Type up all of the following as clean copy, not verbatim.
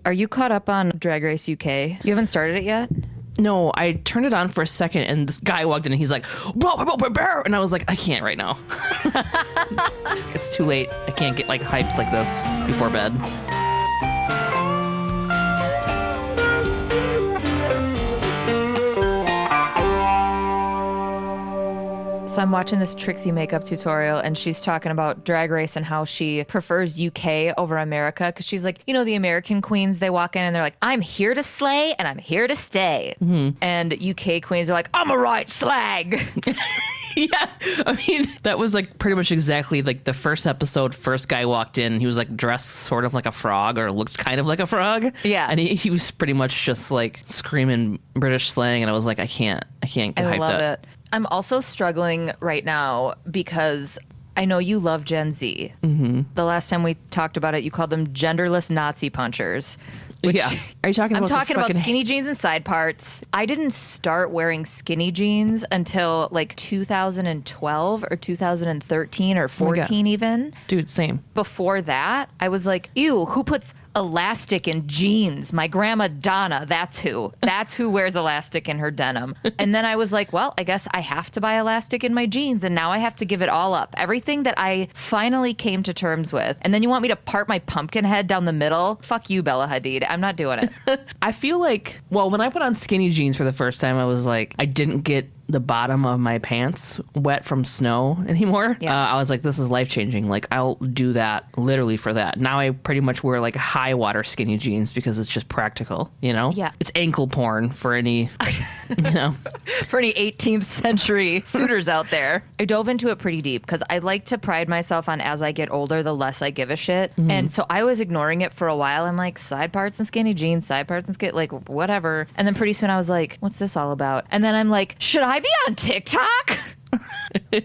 Are you caught up on Drag Race UK? You haven't started it yet? No, I turned it on for a second and this guy walked in and he's like, and I was like, I can't right now. It's too late. I can't get like hyped like this before bed. So I'm watching this Trixie makeup tutorial and she's talking about Drag Race and how she prefers UK over America because she's like, you know, the American queens, they walk in and they're like, I'm here to slay and I'm here to stay. Mm-hmm. And UK queens are like, I'm a right slag. Yeah, I mean, that was like pretty much exactly like the first episode. First guy walked in, he was like dressed sort of like a frog or looked kind of like a frog. Yeah. And he was pretty much just like screaming British slang. And I was like, I can't get hyped up. I love it. I'm also struggling right now because I know you love Gen Z. Mm-hmm. The last time we talked about it, you called them genderless Nazi punchers. Yeah. Are you talking about I'm talking about skinny jeans and side parts. I didn't start wearing skinny jeans until like 2012 or 2013 or 14 even. Dude, same. Before that, I was like, ew, who puts elastic in jeans? My grandma Donna, that's who. That's who wears elastic in her denim. And then I was like, well, I guess I have to buy elastic in my jeans, and now I have to give it all up. Everything that I finally came to terms with. And then you want me to part my pumpkin head down the middle? Fuck you, Bella Hadid. I'm not doing it. I feel like, well, when I put on skinny jeans for the first time, I was like, I didn't get the bottom of my pants wet from snow anymore. Yeah. I was like, this is life-changing. Like, I'll do that literally for that. Now I pretty much wear like high water skinny jeans because it's just practical, you know? Yeah. It's ankle porn for any, you know. For any 18th century suitors out there. I dove into it pretty deep because I like to pride myself on as I get older, the less I give a shit. Mm-hmm. And so I was ignoring it for a while. I'm like, side parts and skinny jeans, side parts and skinny, like whatever. And then pretty soon I was like, what's this all about? And then I'm like, should I be on TikTok?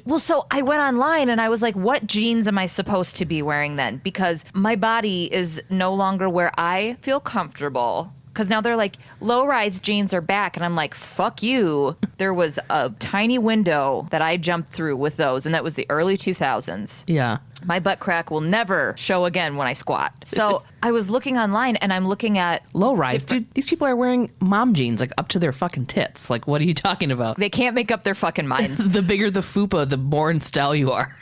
Well, so I went online and I was like, what jeans am I supposed to be wearing then? Because my body is no longer where I feel comfortable. Because now they're like, low-rise jeans are back. And I'm like, fuck you. There was a tiny window that I jumped through with those, and that was the early 2000s. Yeah. My butt crack will never show again when I squat. So I was looking online, and I'm looking at... Low-rise, dude. These people are wearing mom jeans, like, up to their fucking tits. Like, what are you talking about? They can't make up their fucking minds. The bigger the fupa, the more in style you are.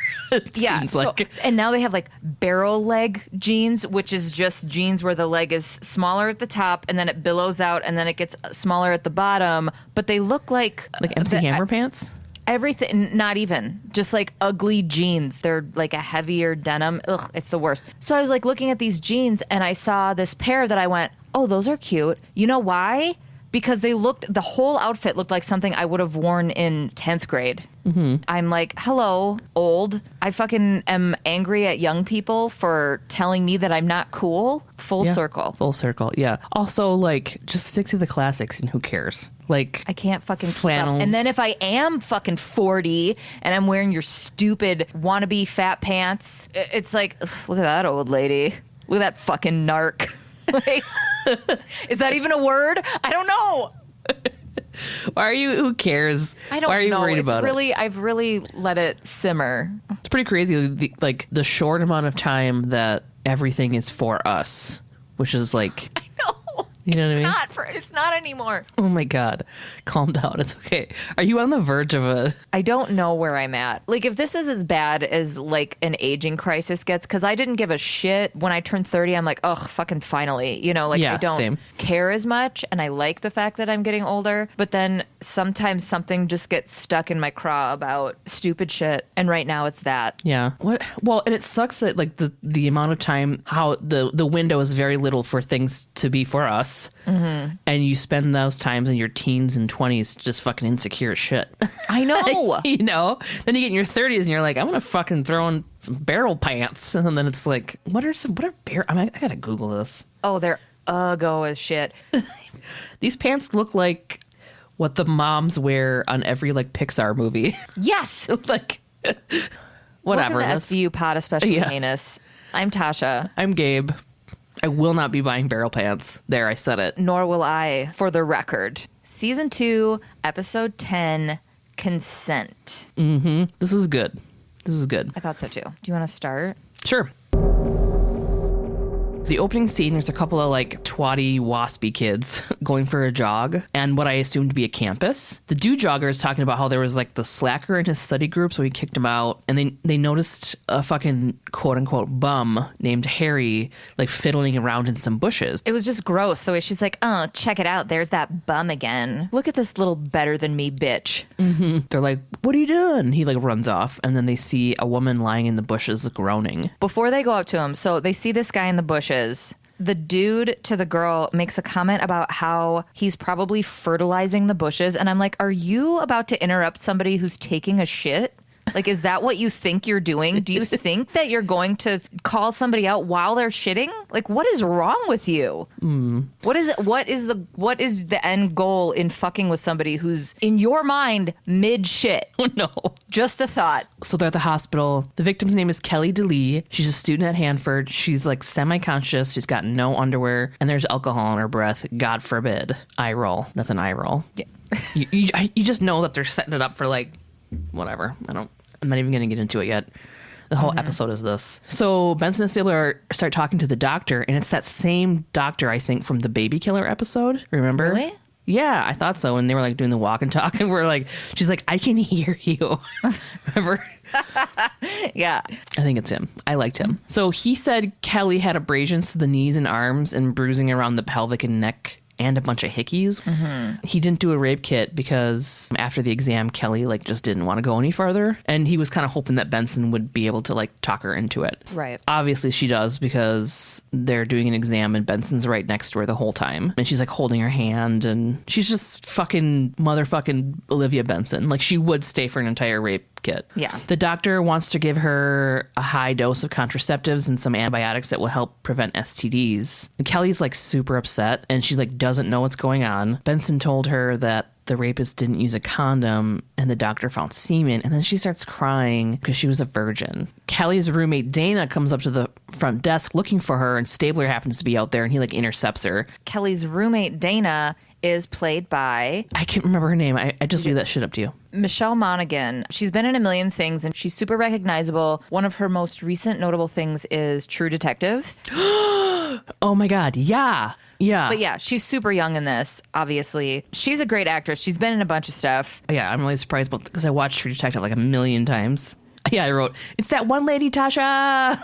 Yeah. Like. And now they have, like, barrel leg jeans, which is just jeans where the leg is smaller at the top, and then it billows out, and then it gets smaller at the bottom. But they look like... Like MC Hammer pants? Everything, not even. Just like ugly jeans. They're like a heavier denim. Ugh, it's the worst. So I was like looking at these jeans and I saw this pair that I went, oh, those are cute. You know why? Because the whole outfit looked like something I would have worn in 10th grade. Mm-hmm. I'm like, hello, old. I fucking am angry at young people for telling me that I'm not cool. Full circle. Full circle, yeah. Also, like, just stick to the classics and who cares? Like, I can't fucking flannels. keep up. And then if I am fucking 40 and I'm wearing your stupid wannabe fat pants, it's like, ugh, look at that old lady. Look at that fucking narc. Like, is that even a word? I don't know. Why are you? Who cares? I don't know. Why are you worried about it? I've really let it simmer. It's pretty crazy. The short amount of time that everything is for us, which is like. I know. You know what I mean? It's not anymore. Oh my God. Calm down. It's okay. Are you on the verge of a... I don't know where I'm at. Like, if this is as bad as, like, an aging crisis gets, because I didn't give a shit. When I turned 30, I'm like, ugh, fucking finally. You know, like, yeah, I don't care as much, and I like the fact that I'm getting older. But then sometimes something just gets stuck in my craw about stupid shit, and right now it's that. Yeah. What? Well, and it sucks that, like, the amount of time, how the window is very little for things to be for us. Mm-hmm. And you spend those times in your teens and 20s just fucking insecure as shit. I know. You know? Then you get in your 30s and you're like, I'm going to fucking throw in some barrel pants. And then it's like, what are barrel... I got to Google this. Oh, they're uggo as shit. These pants look like what the moms wear on every, like, Pixar movie. Yes! Like, whatever. Welcome to SVupod, especially heinous. I'm Tasha. I'm Gabe. I will not be buying barrel pants. There, I said it. Nor will I, for the record. Season 2, Episode 10, Consent. Mm-hmm. This was good. I thought so, too. Do you want to start? Sure. The opening scene, there's a couple of like twatty, waspy kids going for a jog and what I assumed to be a campus. The dude jogger is talking about how there was like the slacker in his study group, so he kicked him out. And they noticed a fucking quote unquote bum named Harry like fiddling around in some bushes. It was just gross the way she's like, oh, check it out. There's that bum again. Look at this little better than me bitch. Mm-hmm. They're like, what are you doing? He like runs off. And then they see a woman lying in the bushes groaning. Before they go up to him, so they see this guy in the bushes. The dude to the girl makes a comment about how he's probably fertilizing the bushes. And I'm like, are you about to interrupt somebody who's taking a shit? Like, is that what you think you're doing? Do you think that you're going to call somebody out while they're shitting? Like, what is wrong with you? What is the end goal in fucking with somebody who's, in your mind, mid shit? Oh, no. Just a thought. So they're at the hospital. The victim's name is Kelly DeLee. She's a student at Hanford. She's like semi-conscious. She's got no underwear. And there's alcohol in her breath. God forbid. Eye roll. That's an eye roll. Yeah. you just know that they're setting it up for like, whatever. I'm not even going to get into it yet. The whole episode is this. So Benson and Stabler start talking to the doctor, and it's that same doctor, I think, from the baby killer episode. Remember? Really? Yeah, I thought so. And they were like doing the walk and talk, and we're like, she's like, I can hear you. Remember? Yeah. I think it's him. I liked him. So he said Kelly had abrasions to the knees and arms and bruising around the pelvic and neck and a bunch of hickeys. He didn't do a rape kit because after the exam, Kelly like just didn't want to go any farther. And he was kind of hoping that Benson would be able to like talk her into it. Right. Obviously she does because they're doing an exam and Benson's right next to her the whole time. And she's like holding her hand and she's just fucking motherfucking Olivia Benson. Like she would stay for an entire rape kit. Yeah. The doctor wants to give her a high dose of contraceptives and some antibiotics that will help prevent STDs. And Kelly's like super upset and she like doesn't know what's going on. Benson told her that the rapist didn't use a condom and the doctor found semen, and then she starts crying because she was a virgin. Kelly's roommate Dana comes up to the front desk looking for her, and Stabler happens to be out there and he like intercepts her. Kelly's roommate Dana is played by... I can't remember her name. I just leave that shit up to you. Michelle Monaghan. She's been in a million things and she's super recognizable. One of her most recent notable things is True Detective. Oh my God. Yeah. Yeah. But yeah, she's super young in this, obviously. She's a great actress. She's been in a bunch of stuff. Yeah, I'm really surprised because I watched True Detective like a million times. Yeah, I wrote, it's that one lady, Tasha.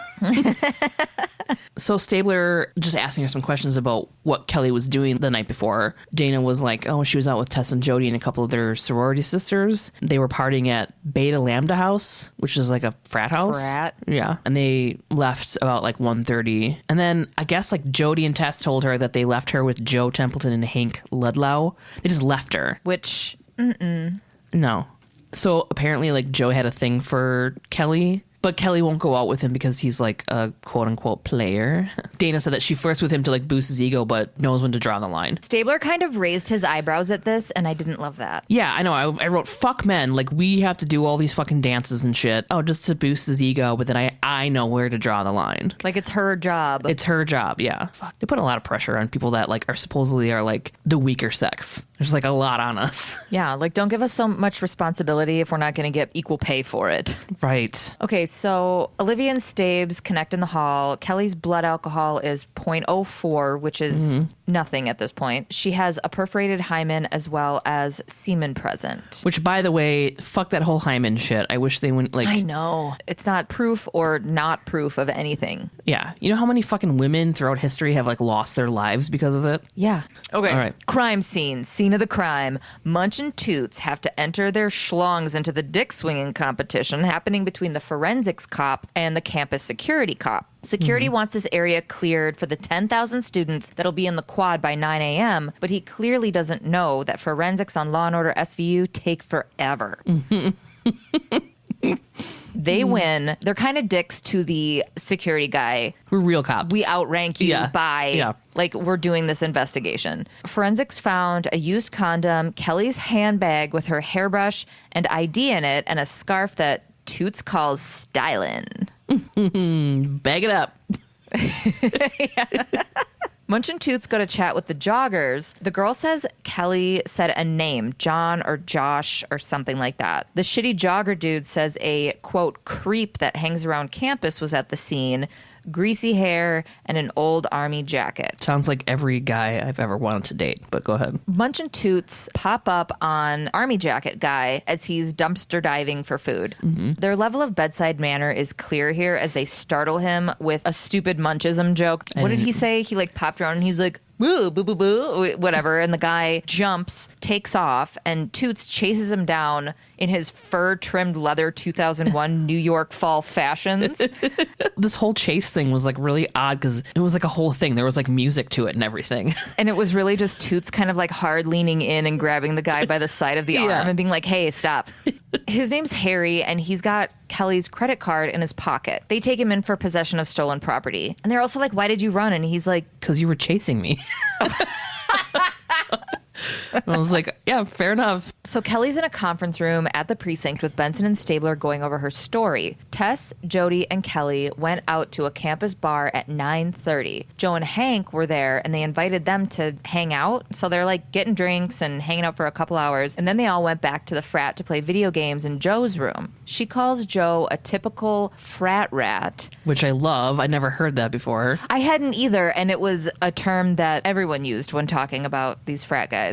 So Stabler just asking her some questions about what Kelly was doing the night before. Dana was like, oh, she was out with Tess and Jody and a couple of their sorority sisters. They were partying at Beta Lambda House, which is like a frat house. Frat. Yeah. And they left about like 1:30. And then I guess like Jody and Tess told her that they left her with Joe Templeton and Hank Ludlow. They just left her. Which, No. So apparently, like, Joe had a thing for Kelly, but Kelly won't go out with him because he's, like, a quote-unquote player. Dana said that she flirts with him to, like, boost his ego, but knows when to draw the line. Stabler kind of raised his eyebrows at this, and I didn't love that. Yeah, I know. I wrote, fuck men. Like, we have to do all these fucking dances and shit. Oh, just to boost his ego, but then I know where to draw the line. Like, it's her job. It's her job, yeah. Fuck. They put a lot of pressure on people that, like, are supposedly like, the weaker sex. There's, like, a lot on us. Yeah, like, don't give us so much responsibility if we're not going to get equal pay for it. Right. Okay, so Olivia and Stabes connect in the hall. Kelly's blood alcohol is 0.04, which is nothing at this point. She has a perforated hymen as well as semen present. Which, by the way, fuck that whole hymen shit. I wish they wouldn't, like... I know. It's not proof or not proof of anything. Yeah. You know how many fucking women throughout history have, like, lost their lives because of it? Yeah. Okay. All right. Crime scene. Scene of the crime. Munch and Toots have to enter their schlongs into the dick swinging competition happening between the forensics cop and the campus security cop. Security wants this area cleared for the 10,000 students that'll be in the quad by 9 a.m., but he clearly doesn't know that forensics on Law & Order SVU take forever. They win. They're kind of dicks to the security guy. We're real cops. We outrank you by, like, we're doing this investigation. Forensics found a used condom, Kelly's handbag with her hairbrush and ID in it, and a scarf that Toots calls stylin'. Bag it up. Munch and Toots go to chat with the joggers. The girl says Kelly said a name, John or Josh or something like that. The shitty jogger dude says a, quote, creep that hangs around campus was at the scene. greasy hair, and an old army jacket. Sounds like every guy I've ever wanted to date, but go ahead. Munch and Toots pop up on army jacket guy as he's dumpster diving for food. Their level of bedside manner is clear here as they startle him with a stupid munchism joke. What did he say? He like popped around and he's like, boo, boo, boo, boo, whatever. And the guy jumps, takes off, and Toots chases him down in his fur-trimmed leather 2001 New York fall fashions. This whole chase thing was like really odd because it was like a whole thing. There was like music to it and everything. And it was really just Toots kind of like hard leaning in and grabbing the guy by the side of the arm and being like, hey, stop. His name's Harry, and he's got Kelly's credit card in his pocket. They take him in for possession of stolen property. And they're also like, why did you run? And he's like, because you were chasing me. I was like, yeah, fair enough. So Kelly's in a conference room at the precinct with Benson and Stabler going over her story. Tess, Jody, and Kelly went out to a campus bar at 9:30. Joe and Hank were there, and they invited them to hang out. So they're like getting drinks and hanging out for a couple hours. And then they all went back to the frat to play video games in Joe's room. She calls Joe a typical frat rat. Which I love. I never heard that before. I hadn't either, and it was a term that everyone used when talking about these frat guys.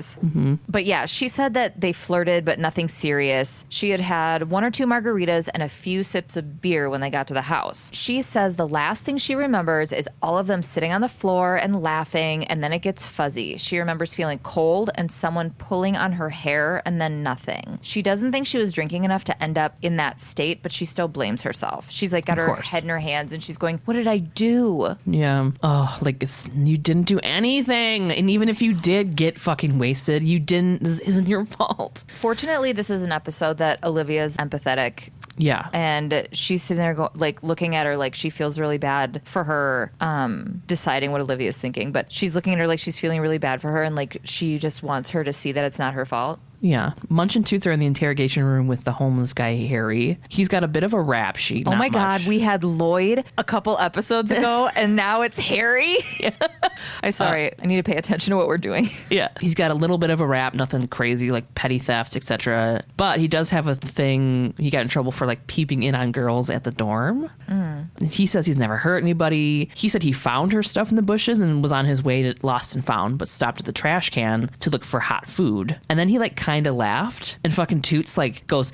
But yeah, she said that they flirted, but nothing serious. She had had 1 or 2 margaritas and a few sips of beer when they got to the house. She says the last thing she remembers is all of them sitting on the floor and laughing, and then it gets fuzzy. She remembers feeling cold and someone pulling on her hair and then nothing. She doesn't think she was drinking enough to end up in that state, but she still blames herself. She's like got her head in her hands and she's going, what did I do? Yeah. Oh, like you didn't do anything. And even if you did get fucking wasted, you didn't. This isn't your fault. Fortunately, this is an episode that Olivia's empathetic. Yeah. And she's sitting there like looking at her like she feels really bad for her deciding what Olivia's thinking. But she's looking at her like she's feeling really bad for her and like she just wants her to see that it's not her fault. Yeah. Munch and Toots are in the interrogation room with the homeless guy, Harry. He's got a bit of a rap sheet. Oh my God. We had Lloyd a couple episodes ago and now it's Harry. I'm sorry. I need to pay attention to what we're doing. Yeah. He's got a little bit of a rap, nothing crazy like petty theft, etc. But he does have a thing. He got in trouble for like peeping in on girls at the dorm. He says he's never hurt anybody. He said he found her stuff in the bushes and was on his way to Lost and Found, but stopped at the trash can to look for hot food. And then he like kind of laughed and fucking Toots like goes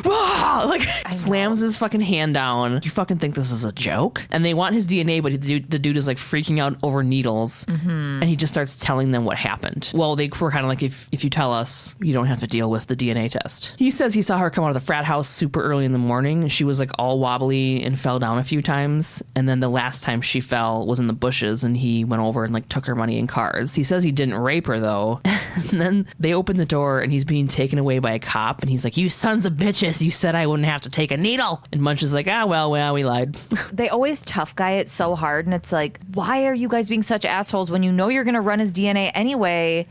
like slams his fucking hand down. You fucking think this is a joke? And they want his DNA, but the dude is like freaking out over needles. And he just starts telling them what happened. Well, they were kind of like, if you tell us, you don't have to deal with the DNA test. He says he saw her come out of the frat house super early in the morning. She was like all wobbly and fell down a few times. And then the last time she fell was in the bushes and he went over and like took her money and cards. He says he didn't rape her though. And then they open the door and he's being taken away by a cop and he's like, you sons of bitches, you said I wouldn't have to take a needle. And Munch is like, well, we lied. They always tough guy it so hard and it's like, why are you guys being such assholes when you know you're gonna run his DNA anyway?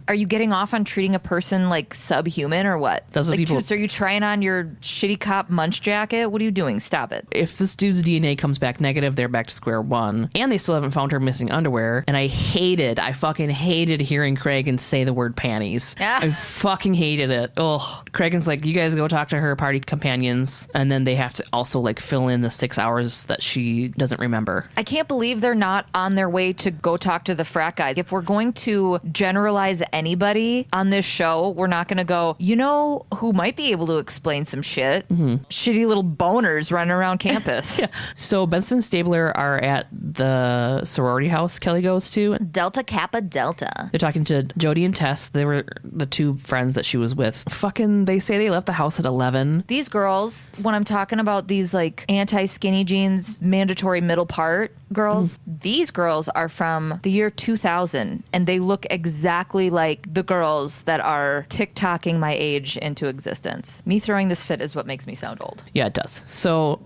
Are you getting off on treating a person like subhuman or what? That's what like people... Toots, are you trying on your shitty cop Munch jacket? What are you doing? Stop it. If this dude's DNA comes back negative, they're back to square one. And they still haven't found her missing underwear. And I fucking hated hearing Cragen say the word panties. I fucking hated it. Oh, Cragen's like, you guys go talk to her party companions. And then they have to also like fill in the 6 hours that she doesn't remember. I can't believe they're not on their way to go talk to the frat guys. If we're going to generalize anybody on this show, we're not going to go, you know who might be able to explain some shit? Shitty little boners running around campus. Yeah. So Benson and Stabler are at the sorority house Kelly goes to. Delta Kappa Delta. They're talking to Jody and Tess. They were the 2 friends that she was with. Fucking, they say they left the house at 11. These girls, when I'm talking about these like anti-skinny jeans, mandatory middle part girls, these girls are from the year 2000 and they look exactly like the girls that are TikToking my age into existence. Me throwing this fit is what makes me sound old. Yeah, it does. So...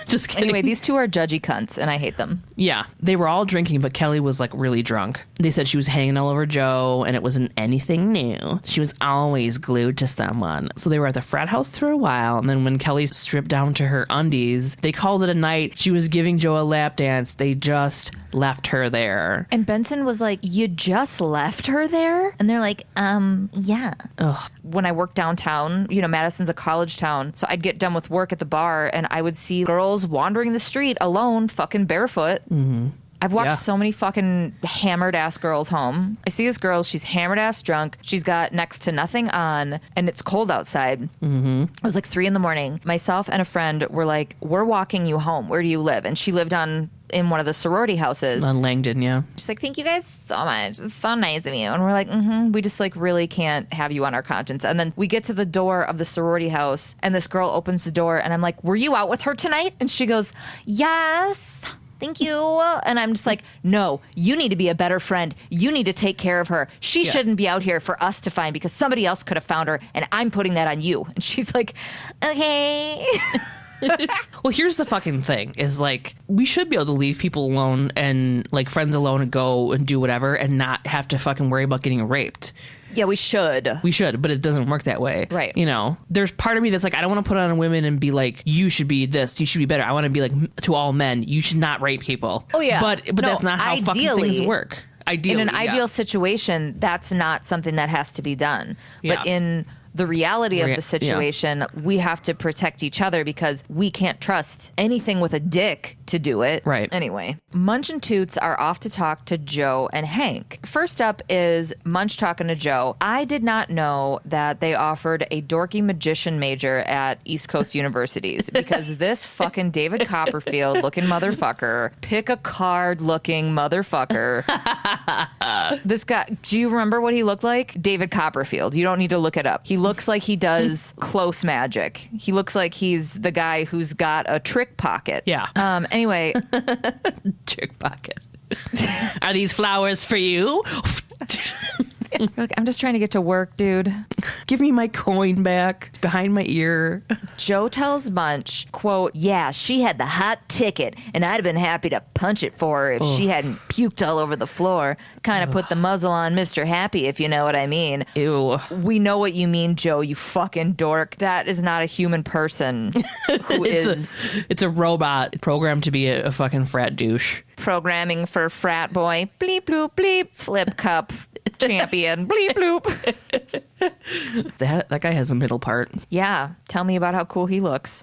Just kidding. Anyway, these 2 are judgy cunts, and I hate them. Yeah, they were all drinking, but Kelly was like really drunk. They said she was hanging all over Joe, and it wasn't anything new. She was always glued to someone. So they were at the frat house for a while, and then when Kelly stripped down to her undies, they called it a night. She was giving Joe a lap dance. They just left her there. And Benson was like, you just left her there? And they're like, yeah. Ugh. When I worked downtown, you know, Madison's a college town, so I'd get done with work at the bar, and I would see girls girls wandering the street alone, fucking barefoot. I've watched so many fucking hammered ass girls home. I see this girl, she's hammered ass drunk. She's got next to nothing on and it's cold outside. It was like 3 a.m. Myself and a friend were like, we're walking you home. Where do you live? And she lived in one of the sorority houses. On Langdon, yeah. She's like, thank you guys so much. It's so nice of you. And we're like, we just like really can't have you on our conscience. And then we get to the door of the sorority house and this girl opens the door and I'm like, were you out with her tonight? And she goes, yes. Thank you. And I'm just like, no, you need to be a better friend. You need to take care of her. She shouldn't be out here for us to find because somebody else could have found her and I'm putting that on you. And she's like, okay. Well, here's the fucking thing is like, we should be able to leave people alone and like friends alone and go and do whatever and not have to fucking worry about getting raped. Yeah, we should. We should, but it doesn't work that way. Right. You know, there's part of me that's like, I don't want to put on women and be like, you should be this, you should be better. I want to be like, to all men, you should not rape people. Oh, yeah. But no, that's not how fucking things work. Ideally, in an ideal situation, that's not something that has to be done. Yeah. But in the reality of the situation, we have to protect each other because we can't trust anything with a dick to do it. Right. Anyway, Munch and Toots are off to talk to Joe and Hank. First up is Munch talking to Joe. I did not know that they offered a dorky magician major at East Coast universities because this fucking David Copperfield looking motherfucker, pick a card looking motherfucker. This guy, do you remember what he looked like? David Copperfield. You don't need to look it up. He looks like he does close magic. He looks like he's the guy who's got a trick pocket. Yeah. Anyway. Trick pocket. Are these flowers for you? Look, I'm just trying to get to work, dude. Give me my coin back. It's behind my ear. Joe tells Munch, quote, yeah, she had the hot ticket, and I'd have been happy to punch it for her if she hadn't puked all over the floor. Kind of put the muzzle on Mr. Happy, if you know what I mean. Ew. We know what you mean, Joe, you fucking dork. That is not a human person who it's a robot programmed to be a fucking frat douche. Programming for frat boy. Bleep, bloop, bleep. Flip cup. Champion. Bleep, bloop. That guy has a middle part. Yeah. Tell me about how cool he looks.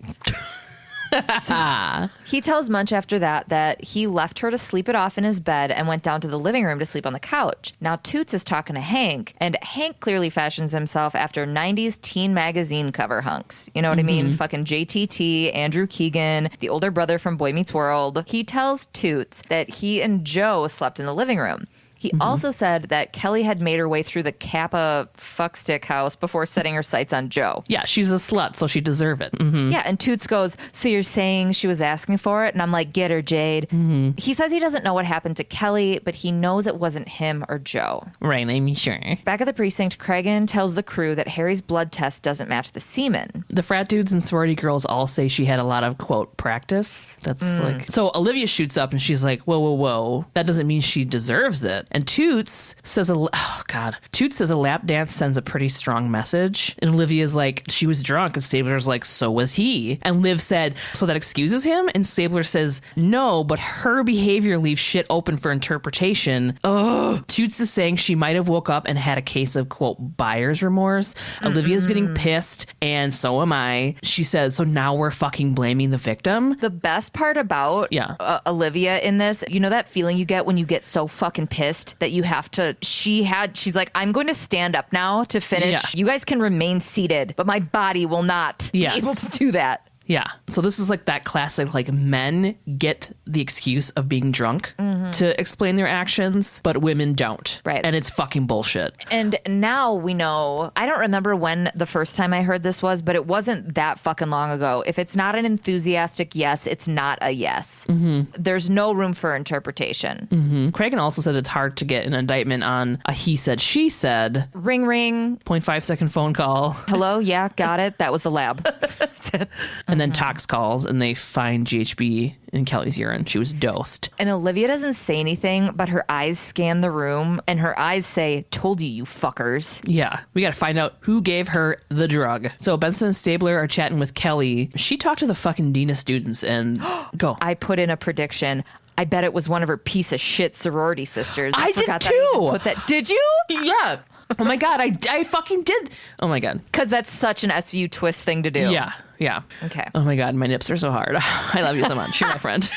He tells Munch after that he left her to sleep it off in his bed and went down to the living room to sleep on the couch. Now Toots is talking to Hank, and Hank clearly fashions himself after 90s teen magazine cover hunks. You know what I mean? Fucking JTT, Andrew Keegan, the older brother from Boy Meets World. He tells Toots that he and Joe slept in the living room. He also said that Kelly had made her way through the Kappa fuckstick house before setting her sights on Joe. Yeah, she's a slut, so she deserve it. Yeah, and Toots goes, so you're saying she was asking for it? And I'm like, get her, Jade. He says he doesn't know what happened to Kelly, but he knows it wasn't him or Joe. Right, I'm sure. Back at the precinct, Cragen tells the crew that Harry's blood test doesn't match the semen. The frat dudes and sorority girls all say she had a lot of, quote, practice. That's like... So Olivia shoots up and she's like, whoa. That doesn't mean she deserves it. And Toots says Toots says a lap dance sends a pretty strong message. And Olivia's like, she was drunk. And Stabler's like, so was he. And Liv said, so that excuses him? And Stabler says, no, but her behavior leaves shit open for interpretation. Ugh. Toots is saying she might have woke up and had a case of, quote, buyer's remorse. Olivia's getting pissed, and so am I. She says, so now we're fucking blaming the victim? The best part about Olivia in this, you know that feeling you get when you get so fucking pissed that you have to, she's like, I'm going to stand up now to finish. Yeah. You guys can remain seated, but my body will not be able to do that. Yeah. So this is like that classic, like, men get the excuse of being drunk to explain their actions, but women don't. Right. And it's fucking bullshit. And now we know, I don't remember when the first time I heard this was, but it wasn't that fucking long ago. If it's not an enthusiastic yes, it's not a yes. There's no room for interpretation. Cragen also said it's hard to get an indictment on a he said, she said. Ring, ring. 0.5 second phone call. Hello? Yeah, got it. That was the lab. And then Tox calls and they find GHB in Kelly's urine. She was dosed. And Olivia doesn't say anything, but her eyes scan the room and her eyes say, told you fuckers. Yeah. We got to find out who gave her the drug. So Benson and Stabler are chatting with Kelly. She talked to the fucking dean of students and go. I put in a prediction. I bet it was one of her piece of shit sorority sisters. I did too. Did you? Yeah. Oh my God, I fucking did. Oh my God. Because that's such an SVU twist thing to do. Yeah. Yeah. Okay. Oh my God, my nips are so hard. I love you so much. You're my friend.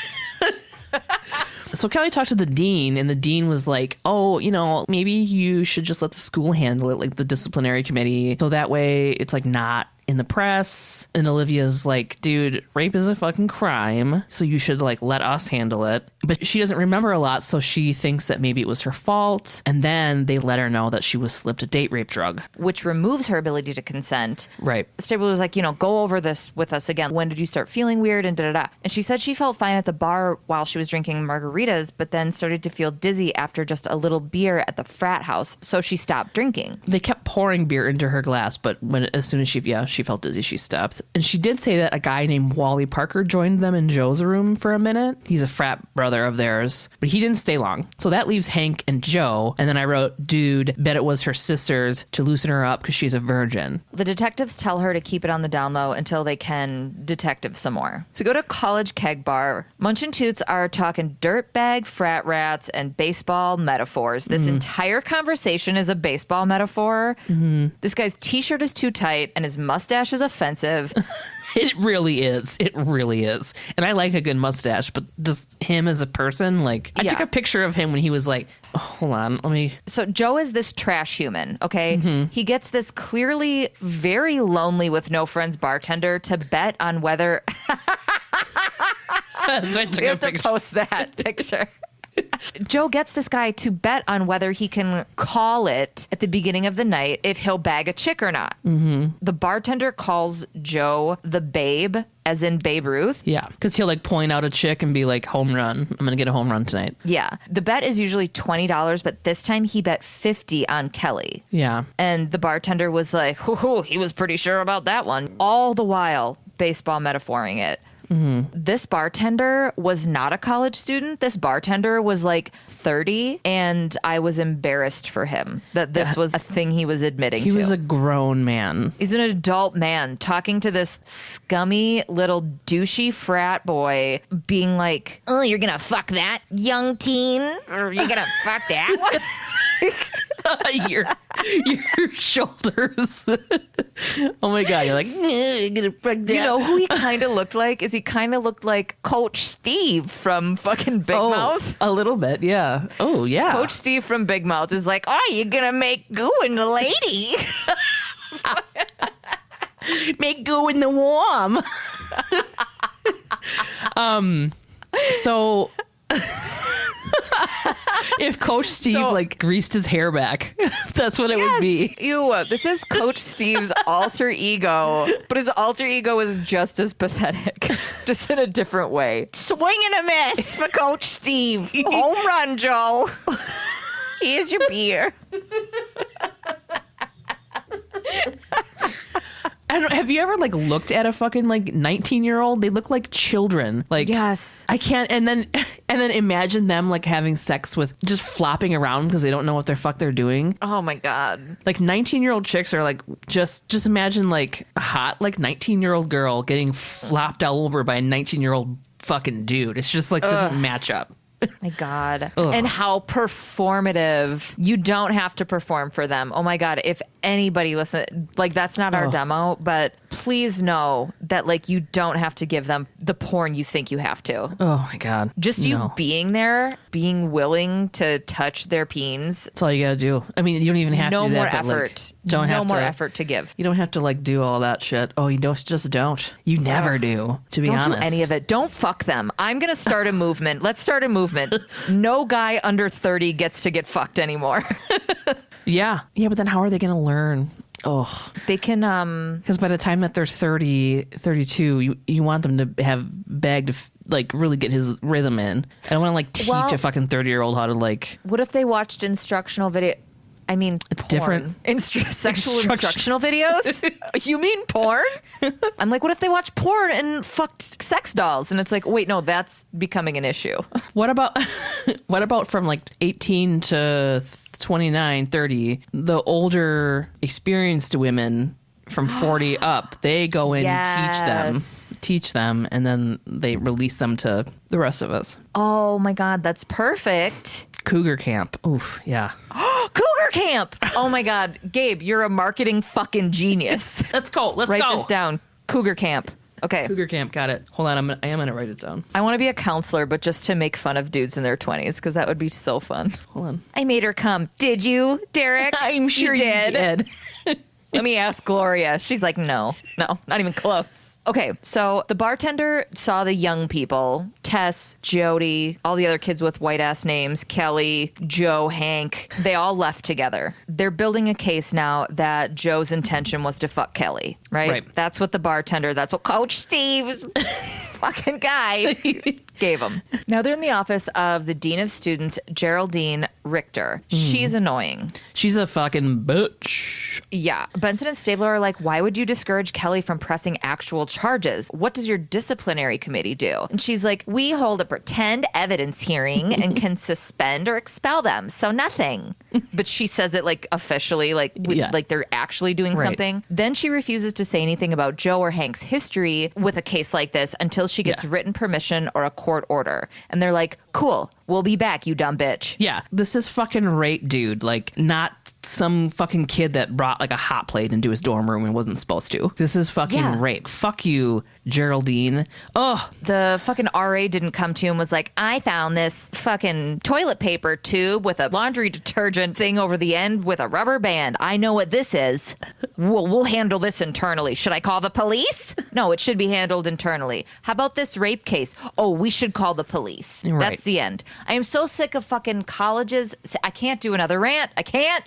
So Kelly talked to the dean, and the dean was like, oh, maybe you should just let the school handle it, like the disciplinary committee. So that way it's like not in the press. And Olivia's like, dude, rape is a fucking crime, so you should like let us handle it. But she doesn't remember a lot, so she thinks that maybe it was her fault. And then they let her know that she was slipped a date rape drug, which removes her ability to consent. Right. Stabler was like, go over this with us again. When did you start feeling weird and da-da-da? And she said she felt fine at the bar while she was drinking margaritas, but then started to feel dizzy after just a little beer at the frat house, so she stopped drinking. They kept pouring beer into her glass, but as soon as she felt dizzy, she stopped. And she did say that a guy named Wally Parker joined them in Joe's room for a minute. He's a frat brother of theirs, but he didn't stay long. So that leaves Hank and Joe. And then I wrote, dude, bet it was her sister's to loosen her up because she's a virgin. The detectives tell her to keep it on the down low until they can detective some more. So go to college keg bar. Munch and Toots are talking dirtbag frat rats and baseball metaphors. This entire conversation is a baseball metaphor. This guy's t-shirt is too tight and his mustache is offensive. It really is. It really is. And I like a good mustache, but just him as a person, like, I took a picture of him when he was like, oh, hold on, let me. So Joe is this trash human, okay? He gets this clearly very lonely with no friends bartender to bet on whether. So I took we have to post that picture. Joe gets this guy to bet on whether he can call it at the beginning of the night if he'll bag a chick or not. The bartender calls Joe the Babe, as in Babe Ruth. Yeah, because he'll like point out a chick and be like, home run. I'm going to get a home run tonight. Yeah. The bet is usually $20, but this time he bet $50 on Kelly. Yeah. And the bartender was like, he was pretty sure about that one. All the while, baseball metaphoring it. This bartender was not a college student. This bartender was like 30, and I was embarrassed for him that this was a thing he was admitting to. He was a grown man. He's an adult man talking to this scummy little douchey frat boy being like, oh, you're gonna fuck that young teen? Or you're gonna fuck that one? your shoulders. Oh my God, you're like, you're gonna fuck that. You know who he kind of looked like? He kind of looked like Coach Steve from fucking Big Mouth. A little bit, yeah. Oh, yeah. Coach Steve from Big Mouth is like, oh, you're gonna make goo in the lady. Make goo in the warm. So if Coach Steve greased his hair back, that's what it would be. This is Coach Steve's alter ego, but his alter ego is just as pathetic, just in a different way. Swing and a miss for Coach Steve. Home run, Joe. Here's your beer. I don't know, have you ever looked at a fucking 19-year-old? They look like children. Yes. I can't. And then imagine them having sex with just flopping around because they don't know what the fuck they're doing. Oh my God. 19-year-old chicks are just imagine a hot 19-year-old girl getting flopped all over by a 19-year-old fucking dude. It's just doesn't match up. My God. Ugh. And how performative. You don't have to perform for them. Oh my God. If anybody listen, that's not our demo, but please know that you don't have to give them the porn you think you have to. Oh my God. Just you being there, being willing to touch their peens. That's all you gotta do. I mean, you don't even have to do that. No more effort. Don't have no more effort to give. You don't have to do all that shit. Oh, you just don't. You never do, to be honest. Don't do any of it. Don't fuck them. I'm gonna start a movement. Let's start a movement. No guy under 30 gets to get fucked anymore. Yeah, but then how are they going to learn? Oh, they can because by the time that they're 30, 32, you want them to have bagged really get his rhythm in. I don't want to teach a fucking 30-year-old how to What if they watched instructional video? I mean, it's porn. different. Sexual instructional videos? You mean porn? I'm like, what if they watch porn and fucked sex dolls? And it's like, wait, no, that's becoming an issue. What about from 18 to 29, 30, the older experienced women from 40 up, they go in, teach them, and then they release them to the rest of us. Oh my God, that's perfect. Cougar camp. Oof, yeah. Cougar camp. Oh my God. Gabe, you're a marketing fucking genius. Let's go. Write this down. Cougar camp. Okay. Cougar camp, got it. Hold on, I am gonna write it down. I want to be a counselor, but just to make fun of dudes in their 20s, because that would be so fun. Hold on. I made her come. Did you, Derek? I'm sure you did. Let me ask Gloria. She's like, no, not even close. Okay, so the bartender saw the young people, Tess, Jody, all the other kids with white-ass names, Kelly, Joe, Hank. They all left together. They're building a case now that Joe's intention was to fuck Kelly, right? That's what that's what Coach Steve's fucking guy gave him. Now they're in the office of the Dean of Students, Geraldine Richter. She's annoying. She's a fucking bitch. Yeah. Benson and Stabler are like, why would you discourage Kelly from pressing actual charges? What does your disciplinary committee do? And she's like, we hold a pretend evidence hearing and can suspend or expel them. So nothing. But she says it like officially, like they're actually doing something. Then she refuses to say anything about Joe or Hank's history with a case like this until she gets written permission or a court order. And they're like, cool, we'll be back, you dumb bitch. Yeah, this is fucking rape, dude. Like, not some fucking kid that brought like a hot plate into his dorm room and wasn't supposed to. This is fucking rape. Fuck you, Geraldine. Oh, the fucking RA didn't come to you and was like, I found this fucking toilet paper tube with a laundry detergent thing over the end with a rubber band. I know what this is. We'll handle this internally. Should I call the police? No, it should be handled internally. How about this rape case? Oh, we should call the police. Right. That's the end. I am so sick of fucking colleges. I can't do another rant. I can't.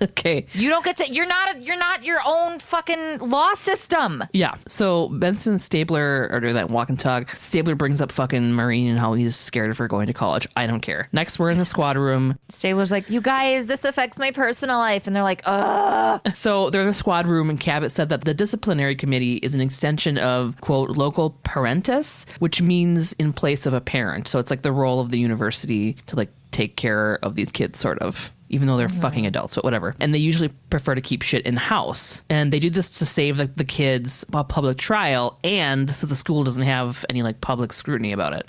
Okay. You don't get to. You're not your own fucking law system. Yeah. So Benson and Stabler are doing that walk and talk. Stabler brings up fucking Maureen and how he's scared of her going to college. I don't care. Next, we're in the squad room. Stabler's like, you guys, this affects my personal life, and they're like, ugh. So they're in the squad room, and Cabot said that the disciplinary committee is an extension of, quote, local parentis, which means in place of a parent. So it's like the role of the university to like take care of these kids, sort of. Even though they're fucking adults, but whatever. And they usually prefer to keep shit in-house. And they do this to save the kids a public trial, and so the school doesn't have any like public scrutiny about it.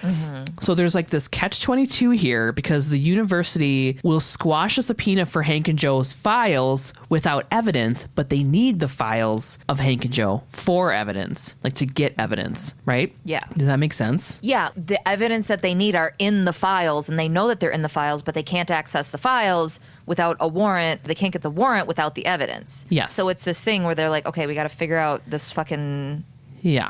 So there's like this catch-22 here, because the university will squash a subpoena for Hank and Joe's files without evidence, but they need the files of Hank and Joe for evidence, like to get evidence, right? Yeah. Does that make sense? Yeah, the evidence that they need are in the files, and they know that they're in the files, but they can't access the files without a warrant. They can't get the warrant without the evidence. Yes. So it's this thing where they're like, okay, we got to figure out this fucking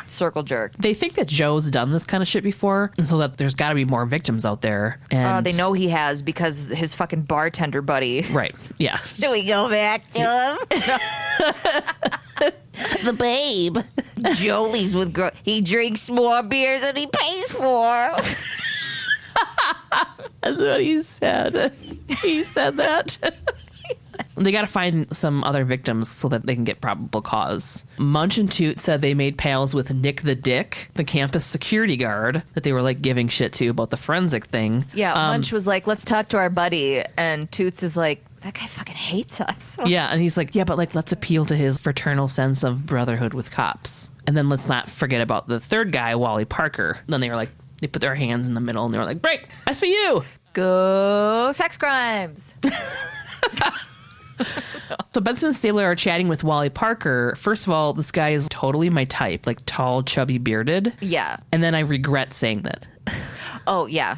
circle jerk. They think that Joe's done this kind of shit before, and so that there's got to be more victims out there. And they know he has because his fucking bartender buddy. Right. Yeah. Do we go back to him? The babe. Joe leaves with he drinks more beers than he pays for. That's what he said. He said that. They got to find some other victims so that they can get probable cause. Munch and Toot said they made pals with Nick the Dick, the campus security guard that they were like giving shit to about the forensic thing. Yeah, Munch was like, let's talk to our buddy. And Toots is like, that guy fucking hates us. Yeah, and he's like, yeah, but like let's appeal to his fraternal sense of brotherhood with cops. And then let's not forget about the third guy, Wally Parker. Then they were like, they put their hands in the middle and they were like, break, SVU. Go sex crimes. So Benson and Stabler are chatting with Wally Parker. First of all, this guy is totally my type, like tall, chubby, bearded. Yeah. And then I regret saying that. Oh, yeah.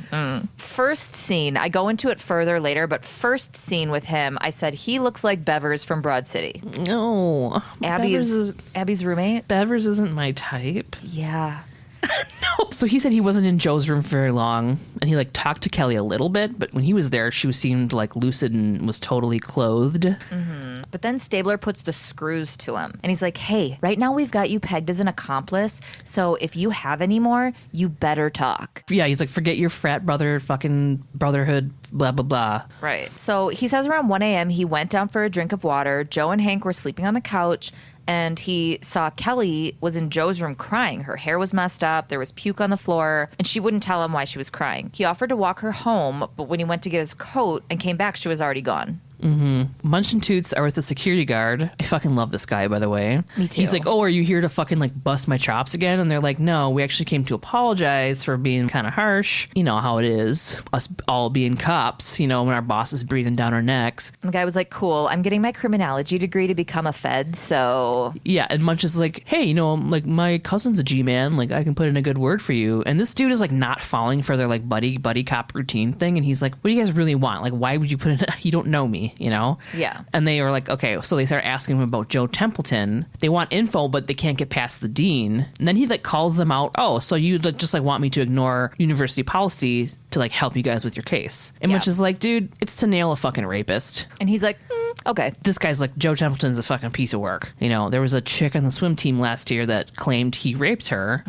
First scene, I go into it further later, but first scene with him, I said, he looks like Bevers from Broad City. No. Abby's roommate? Bevers isn't my type. Yeah. No. So he said he wasn't in Joe's room for very long, and he like talked to Kelly a little bit, but when he was there, she seemed like lucid and was totally clothed. Mm-hmm. But then Stabler puts the screws to him, and he's like, hey, right now we've got you pegged as an accomplice, so if you have any more, you better talk. Yeah, he's like, forget your frat brother, fucking brotherhood, blah, blah, blah. Right. So he says around 1 a.m. he went down for a drink of water. Joe and Hank were sleeping on the couch, and he saw Kelly was in Joe's room crying. Her hair was messed up. There was puke on the floor, and she wouldn't tell him why she was crying. He offered to walk her home, but when he went to get his coat and came back, she was already gone. Munch and Toots are with the security guard. I fucking love this guy, by the way. Me too. He's like, oh, are you here to fucking like bust my chops again? And they're like, no, we actually came to apologize for being kind of harsh. You know how it is, us all being cops, you know, when our boss is breathing down our necks. And the guy was like, cool, I'm getting my criminology degree to become a Fed, so... Yeah, and Munch is like, hey, you know, like my cousin's a G-man, like I can put in a good word for you. And this dude is like not falling for their like buddy cop routine thing. And he's like, what do you guys really want? Like, why would you put in, you don't know me, you know? Yeah. And they were like, okay, so they start asking him about Joe Templeton. They want info, but they can't get past the dean. And then he like calls them out. Oh, so you just like want me to ignore university policy to like help you guys with your case? And Munch is like, dude, it's to nail a fucking rapist. And he's like, okay. This guy's like, Joe Templeton's a fucking piece of work. You know, there was a chick on the swim team last year that claimed he raped her.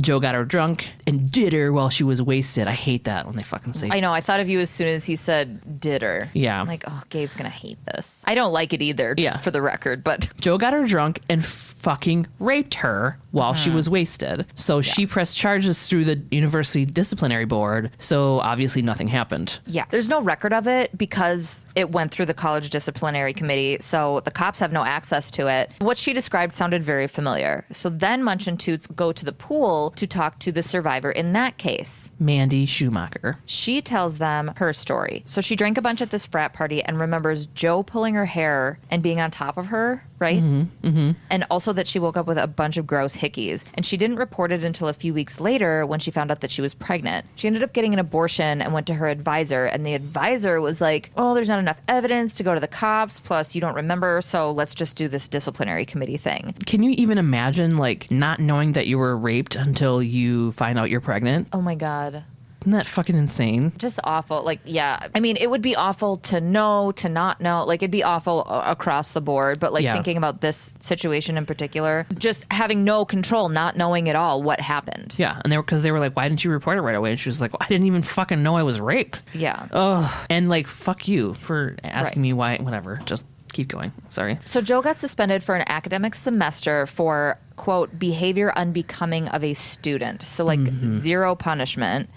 Joe got her drunk and did her while she was wasted. I hate that when they fucking say. I know. I thought of you as soon as he said did her. Yeah. I'm like, oh, Gabe's going to hate this. I don't like it either, just for the record, but... Joe got her drunk and fucking raped her while she was wasted. So she pressed charges through the university disciplinary board. So obviously nothing happened. Yeah. There's no record of it because it went through the college disciplinary committee. So the cops have no access to it. What she described sounded very familiar. So then Munch and Toots go to the pool to talk to the survivor in that case. Mandy Schumacher. She tells them her story. So she drank a bunch at this frat party and remembers Joe pulling her hair and being on top of her, right? And also that she woke up with a bunch of gross hickeys. And she didn't report it until a few weeks later when she found out that she was pregnant. She ended up getting an abortion and went to her advisor. And the advisor was like, oh, there's not enough evidence to go to the cops. Plus, you don't remember. So let's just do this disciplinary committee thing. Can you even imagine like not knowing that you were raped until you find out you're pregnant? Oh my God. Isn't that fucking insane? Just awful. Like, yeah. I mean, it would be awful to know, to not know. Like, it'd be awful across the board. But, like, thinking about this situation in particular, just having no control, not knowing at all what happened. Yeah. And they were like, why didn't you report it right away? And she was like, well, I didn't even fucking know I was raped. Yeah. Ugh. And, like, fuck you for asking me why, whatever. Just keep going. Sorry. So Joe got suspended for an academic semester for, quote, behavior unbecoming of a student. So, like, zero punishment.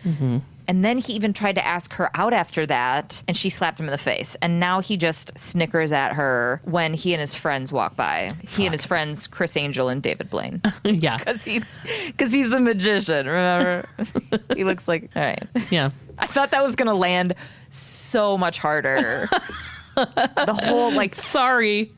And then he even tried to ask her out after that, and she slapped him in the face. And now he just snickers at her when he and his friends walk by. He and his friends, Chris Angel and David Blaine. Yeah. Because he's the magician, remember? He looks like, all right. Yeah. I thought that was going to land so much harder. The whole, like, sorry.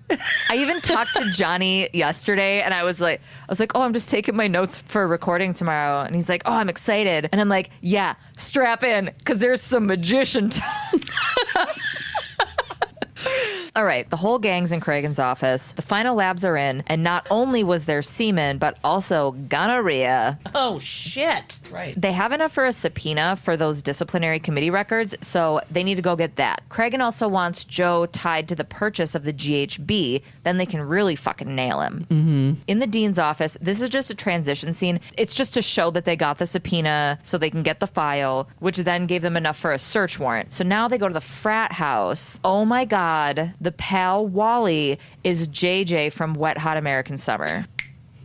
I even talked to Johnny yesterday and I was like, oh, I'm just taking my notes for a recording tomorrow. And he's like, oh, I'm excited. And I'm like, yeah, strap in because there's some magician talk. All right, the whole gang's in Cragen's office. The final labs are in, and not only was there semen, but also gonorrhea. Oh, shit. Right. They have enough for a subpoena for those disciplinary committee records, so they need to go get that. Cragen also wants Joe tied to the purchase of the GHB, then they can really fucking nail him. In the dean's office, this is just a transition scene. It's just to show that they got the subpoena so they can get the file, which then gave them enough for a search warrant. So now they go to the frat house. Oh my God. The pal Wally is JJ from Wet Hot American Summer.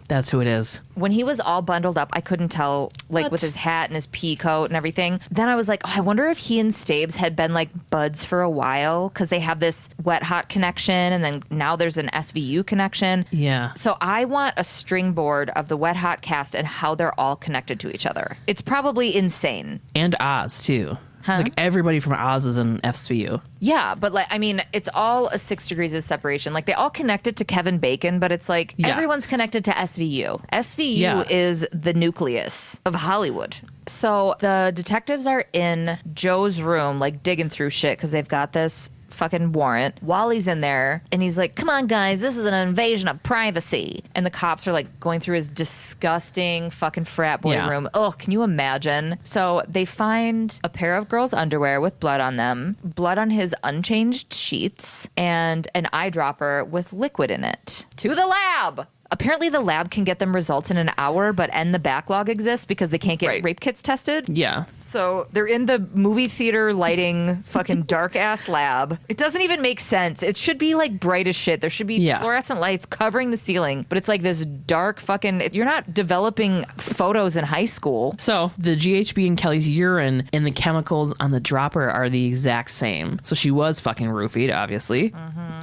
That's who it is. When he was all bundled up, I couldn't tell, like, with his hat and his pea coat and everything. Then I was like, oh, I wonder if he and Stabes had been, like, buds for a while because they have this Wet Hot connection and then now there's an SVU connection. Yeah. So I want a string board of the Wet Hot cast and how they're all connected to each other. It's probably insane. And Oz, too. It's like everybody from Oz is in SVU. Yeah, but like, I mean, it's all a 6 degrees of separation. Like, they all connected to Kevin Bacon, but it's like everyone's connected to SVU. SVU is the nucleus of Hollywood. So the detectives are in Joe's room, like digging through shit because they've got this fucking warrant. Wally's in there and he's like, come on guys, this is an invasion of privacy. And the cops are like going through his disgusting fucking frat boy room. Ugh, can you imagine? So they find a pair of girls' underwear with blood on them, blood on his unchanged sheets, and an eyedropper with liquid in it. To the lab! Apparently the lab can get them results in an hour, but end the backlog exists because they can't get rape kits tested. Yeah. So they're in the movie theater lighting fucking dark ass lab. It doesn't even make sense. It should be like bright as shit. There should be fluorescent lights covering the ceiling, but it's like this dark fucking, you're not developing photos in high school. So the GHB in Kelly's urine and the chemicals on the dropper are the exact same. So she was fucking roofied, obviously.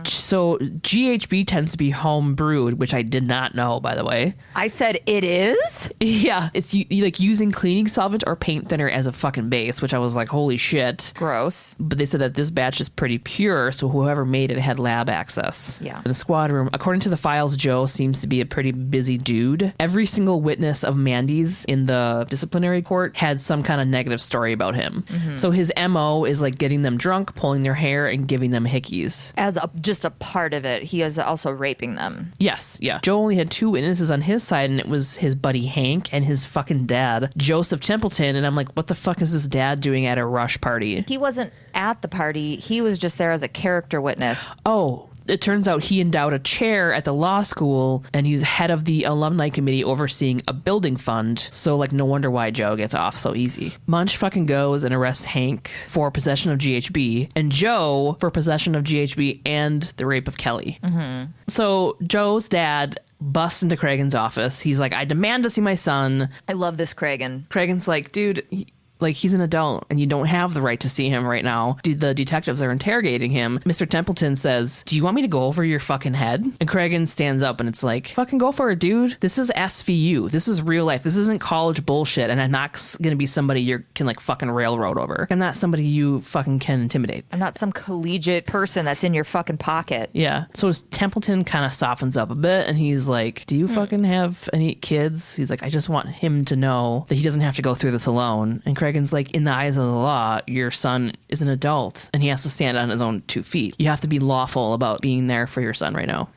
So GHB tends to be home brewed, which I did not know, by the way. I said it is? Yeah. It's like using cleaning solvent or paint thinner as a fucking base, which I was like, holy shit. Gross. But they said that this batch is pretty pure, so whoever made it had lab access. Yeah. In the squad room, according to the files, Joe seems to be a pretty busy dude. Every single witness of Mandy's in the disciplinary court had some kind of negative story about him. So his MO is like getting them drunk, pulling their hair, and giving them hickeys. As just a part of it, he is also raping them. Yes, yeah. Joe only had 2 witnesses on his side, and it was his buddy Hank and his fucking dad, Joseph Templeton. And I'm like, what the fuck is this dad doing at a Rush party? He wasn't at the party. He was just there as a character witness. Oh, it turns out he endowed a chair at the law school, and he's head of the alumni committee overseeing a building fund. So, like, no wonder why Joe gets off so easy. Munch fucking goes and arrests Hank for possession of GHB, and Joe for possession of GHB and the rape of Kelly. So Joe's dad busts into Cragen's office. He's like, I demand to see my son. I love this Cragen. Cragen's like, dude, he's an adult and you don't have the right to see him right now. The detectives are interrogating him. Mr. Templeton says, do you want me to go over your fucking head? And Cragen stands up and it's like, fucking go for it, dude. This is SVU. This is real life. This isn't college bullshit. And I'm not going to be somebody you can like fucking railroad over. I'm not somebody you fucking can intimidate. I'm not some collegiate person that's in your fucking pocket. Yeah. So Templeton kind of softens up a bit and he's like, do you fucking have any kids? He's like, I just want him to know that he doesn't have to go through this alone. And Cragen's like, in the eyes of the law, your son is an adult and he has to stand on his own 2 feet. You have to be lawful about being there for your son right now.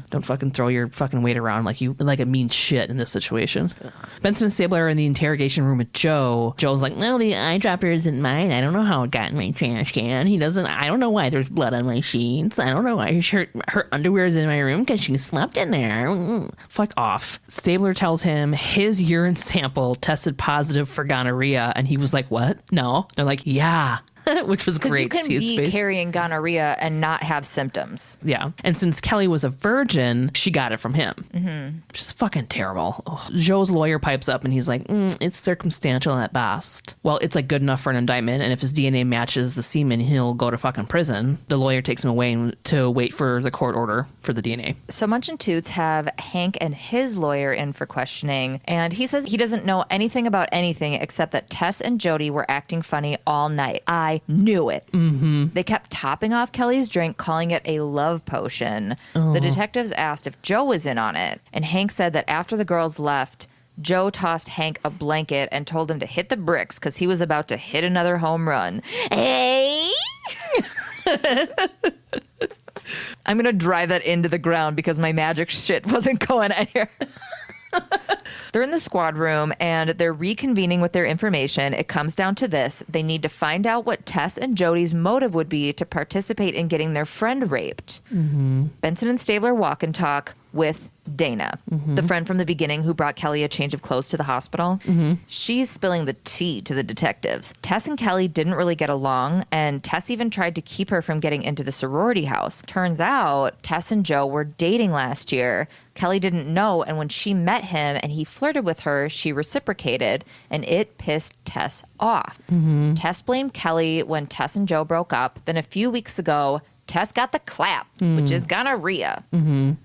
Don't fucking throw your fucking weight around like it means shit in this situation. Benson and Stabler are in the interrogation room with Joe. Joe's like, no, the eyedropper isn't mine. I don't know how it got in my trash can. I don't know why there's blood on my sheets. I don't know why her underwear is in my room because she slept in there. Fuck off. Stabler tells him his urine sample tested positive for gonorrhea, and he was like, what? No. They're like, yeah. Which was great. Because you can be carrying gonorrhea and not have symptoms. Yeah. And since Kelly was a virgin, she got it from him. Just fucking terrible. Ugh. Joe's lawyer pipes up and he's like, it's circumstantial at best. Well, it's like good enough for an indictment. And if his DNA matches the semen, he'll go to fucking prison. The lawyer takes him away to wait for the court order for the DNA. So Munch and Toots have Hank and his lawyer in for questioning. And he says he doesn't know anything about anything except that Tess and Jody were acting funny all night. I knew it. They kept topping off Kelly's drink, calling it a love potion. The detectives asked if Joe was in on it, and Hank said that after the girls left, Joe tossed Hank a blanket and told him to hit the bricks because he was about to hit another home run. Hey! I'm going to drive that into the ground because my magic shit wasn't going anywhere. They're in the squad room and they're reconvening with their information. It comes down to this. They need to find out what Tess and Jody's motive would be to participate in getting their friend raped. Benson and Stabler walk and talk with Dana, the friend from the beginning who brought Kelly a change of clothes to the hospital. She's spilling the tea to the detectives. Tess and Kelly didn't really get along, and Tess even tried to keep her from getting into the sorority house. Turns out Tess and Joe were dating last year. Kelly didn't know, and when she met him and he flirted with her, she reciprocated, and it pissed Tess off. Tess blamed Kelly when Tess and Joe broke up. Then a few weeks ago, Tess got the clap, which is gonorrhea.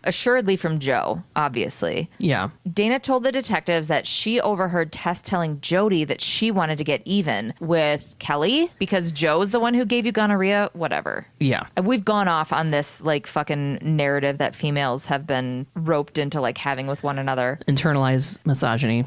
Assuredly from Joe, obviously. Yeah. Dana told the detectives that she overheard Tess telling Jody that she wanted to get even with Kelly because Joe's the one who gave you gonorrhea. Whatever. Yeah. We've gone off on this like fucking narrative that females have been roped into like having with one another. Internalized misogyny.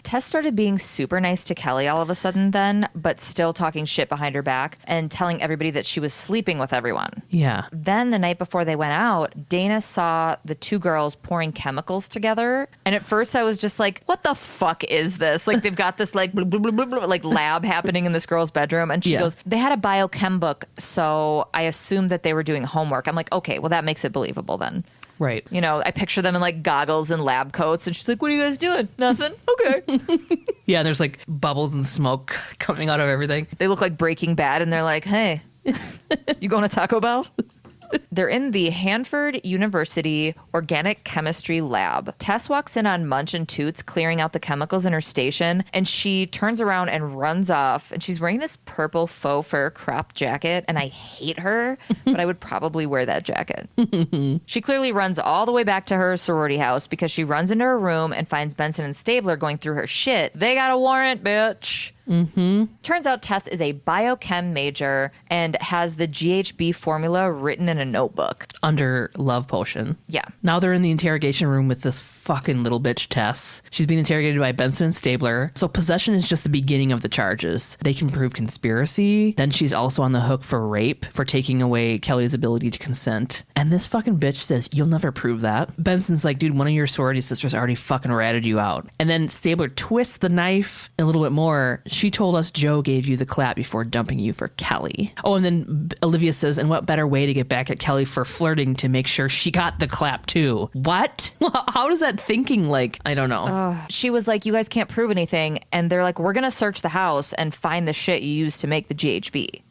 Tess started being super nice to Kelly all of a sudden then, but still talking shit behind her back and telling everybody that she was sleeping with everyone. Yeah. Then the night before they went out, Dana saw the two girls pouring chemicals together. And at first I was just like, what the fuck is this? Like they've got this like, blah, blah, blah, blah, blah, like lab happening in this girl's bedroom. And she goes, they had a biochem book. So I assumed that they were doing homework. I'm like, okay, well that makes it believable then. Right. You know, I picture them in like goggles and lab coats, and she's like, "What are you guys doing? Nothing. Okay." Yeah, there's like bubbles and smoke coming out of everything. They look like Breaking Bad, and they're like, "Hey, you going to Taco Bell?" They're in the Hanford University Organic Chemistry Lab. Tess walks in on Munch and Toots clearing out the chemicals in her station, and she turns around and runs off. And she's wearing this purple faux fur crop jacket, and I hate her, but I would probably wear that jacket. She clearly runs all the way back to her sorority house because she runs into her room and finds Benson and Stabler going through her shit. They got a warrant, bitch. Turns out Tess is a biochem major and has the GHB formula written in a notebook. Under love potion. Yeah. Now they're in the interrogation room with this fucking little bitch Tess. She's being interrogated by Benson and Stabler. So possession is just the beginning of the charges. They can prove conspiracy. Then she's also on the hook for rape, for taking away Kelly's ability to consent. And this fucking bitch says, "You'll never prove that." Benson's like, "Dude, one of your sorority sisters already fucking ratted you out." And then Stabler twists the knife a little bit more. She told us Joe gave you the clap before dumping you for Kelly. Oh, and then Olivia says, "And what better way to get back at Kelly for flirting to make sure she got the clap too?" What? How does that thinking, like, I don't know. She was like, "You guys can't prove anything." And they're like, "We're going to search the house and find the shit you used to make the GHB.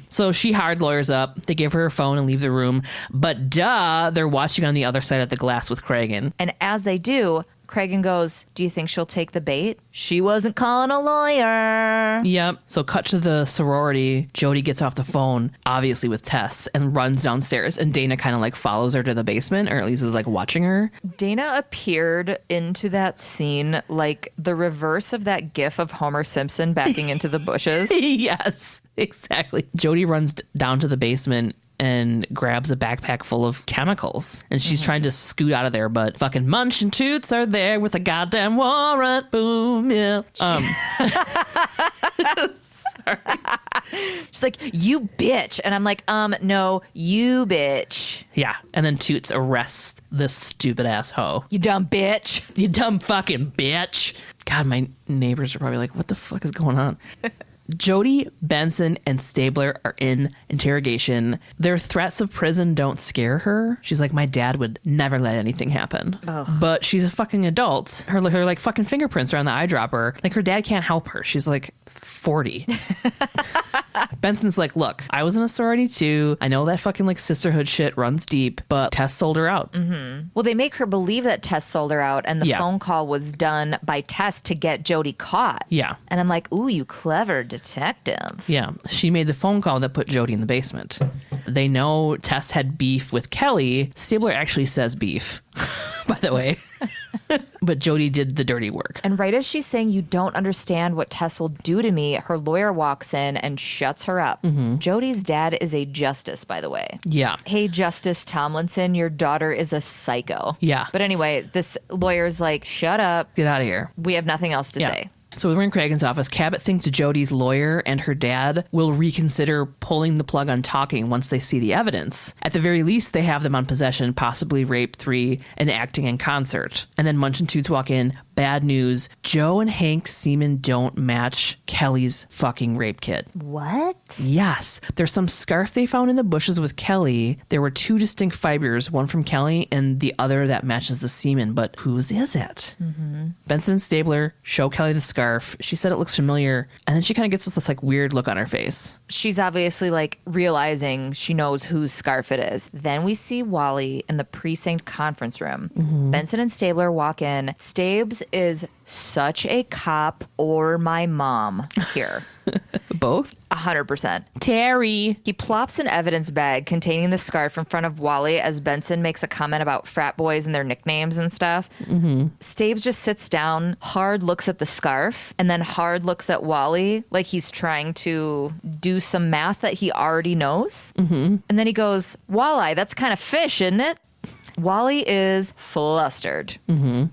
So she hard lawyers up. They give her her phone and leave the room. But they're watching on the other side of the glass with Cragen. And as they do, Cragen goes, "Do you think she'll take the bait? She wasn't calling a lawyer." Yep. So cut to the sorority. Jody gets off the phone, obviously with Tess, and runs downstairs. And Dana kind of like follows her to the basement, or at least is like watching her. Dana appeared into that scene like the reverse of that gif of Homer Simpson backing into the bushes. Yes, exactly. Jody runs down to the basement and grabs a backpack full of chemicals. And she's trying to scoot out of there, but fucking Munch and Toots are there with a goddamn warrant. Boom, yeah. Sorry. She's like, "You bitch." And I'm like, no, you bitch. Yeah. And then Toots arrests this stupid ass hoe. You dumb bitch. You dumb fucking bitch. God, my neighbors are probably like, what the fuck is going on? Jody, Benson, and Stabler are in interrogation. Their threats of prison don't scare her. She's like, "My dad would never let anything happen." Ugh. But she's a fucking adult. Her like fucking fingerprints are on the eyedropper. Like, her dad can't help her. She's like 40. Benson's like, "Look, I was in a sorority too. I know that fucking like sisterhood shit runs deep, but Tess sold her out." Well, they make her believe that Tess sold her out, and the Yeah. phone call was done by Tess to get Jody caught. Yeah. And I'm like, "Ooh, you clever detectives." Yeah, she made the phone call that put Jody in the basement. They know Tess had beef with Kelly. Stabler actually says beef, by the way. But Jody did the dirty work. And right as she's saying, "You don't understand what Tess will do to me," her lawyer walks in and shuts her up. Jody's dad is a justice, by the way. Yeah. "Hey, Justice Tomlinson, your daughter is a psycho." Yeah. But anyway, this lawyer's like, "Shut up. Get out of here. We have nothing else to say." So we're in Cragen's office. Cabot thinks Jody's lawyer and her dad will reconsider pulling the plug on talking once they see the evidence. At the very least, they have them on possession, possibly rape 3, and acting in concert. And then Munch and Toots walk in. Bad news. Joe and Hank's semen don't match Kelly's fucking rape kit. What? Yes. There's some scarf they found in the bushes with Kelly. There were 2 distinct fibers, one from Kelly and the other that matches the semen. But whose is it? Benson and Stabler show Kelly the scarf. She said it looks familiar. And then she kind of gets this like weird look on her face. She's obviously like realizing she knows whose scarf it is. Then we see Wally in the precinct conference room. Benson and Stabler walk in. Stabes is such a cop or my mom here. Both? 100%. Terry. He plops an evidence bag containing the scarf in front of Wally as Benson makes a comment about frat boys and their nicknames and stuff. Stabes just sits down, hard looks at the scarf, and then hard looks at Wally like he's trying to do some math that he already knows. And then he goes, "Wally, that's kind of fish, isn't it?" Wally is flustered.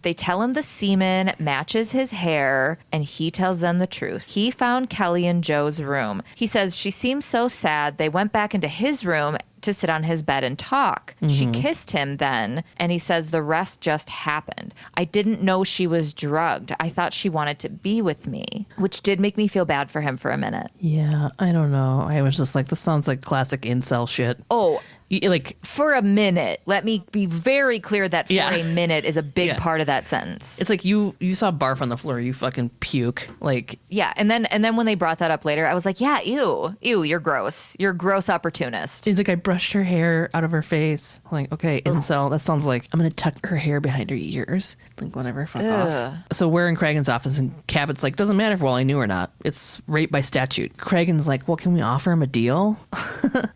They tell him the semen matches his hair, and he tells them the truth. He found Kelly in Joe's room. He says she seemed so sad, they went back into his room to sit on his bed and talk. She kissed him then, and he says the rest just happened. "I didn't know she was drugged. I thought she wanted to be with me," which did make me feel bad for him for a minute. Yeah, I don't know. I was just like, this sounds like classic incel shit. Oh, Like, for a minute. Let me be very clear that for Yeah. a minute is a big Yeah. part of that sentence. it's like you saw barf on the floor, you fucking puke. Like, Yeah, and then when they brought that up later, I was like, yeah, ew, you're gross. You're a gross opportunist. he's like, I brushed her hair out of her face. I'm like, okay, incel. That sounds like I'm gonna tuck her hair behind her ears. Like, whatever, fuck off. So we're in Cragen's office, and Cabot's like, doesn't matter if Wally knew or not. It's rape by statute. Cragen's like, well, can we offer him a deal?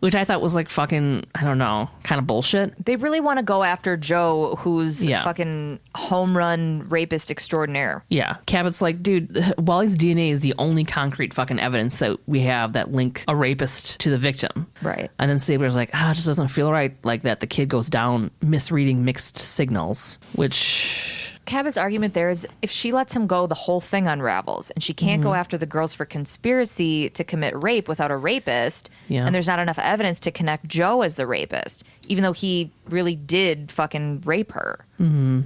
Which I thought was like fucking, I don't know, kind of bullshit. They really want to go after Joe, who's Yeah. fucking home run rapist extraordinaire. Yeah. Cabot's like, dude, Wally's DNA is the only concrete fucking evidence that we have that link a rapist to the victim. Right. And then Stabler's like, it just doesn't feel right like that. The kid goes down misreading mixed signals, which... Cabot's argument there is if she lets him go, the whole thing unravels, and she can't go after the girls for conspiracy to commit rape without a rapist, Yeah. and there's not enough evidence to connect Joe as the rapist, even though he really did fucking rape her.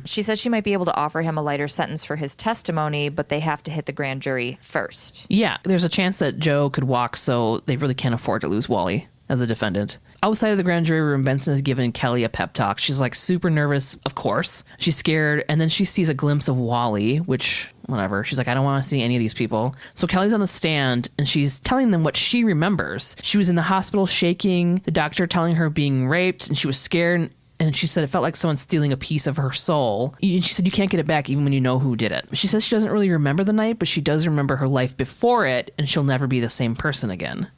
She says she might be able to offer him a lighter sentence for his testimony, but they have to hit the grand jury first. Yeah, there's a chance that Joe could walk, so they really can't afford to lose Wally as a defendant. Outside of the grand jury room, Benson is giving Kelly a pep talk. She's like super nervous, of course. She's scared, and then she sees a glimpse of Wally, which, whatever. She's like, I don't want to see any of these people. So Kelly's on the stand, and she's telling them what she remembers. She was in the hospital shaking, the doctor telling her being raped, and she was scared. And she said it felt like someone stealing a piece of her soul. And she said you can't get it back even when you know who did it. She says she doesn't really remember the night, but she does remember her life before it, and she'll never be the same person again.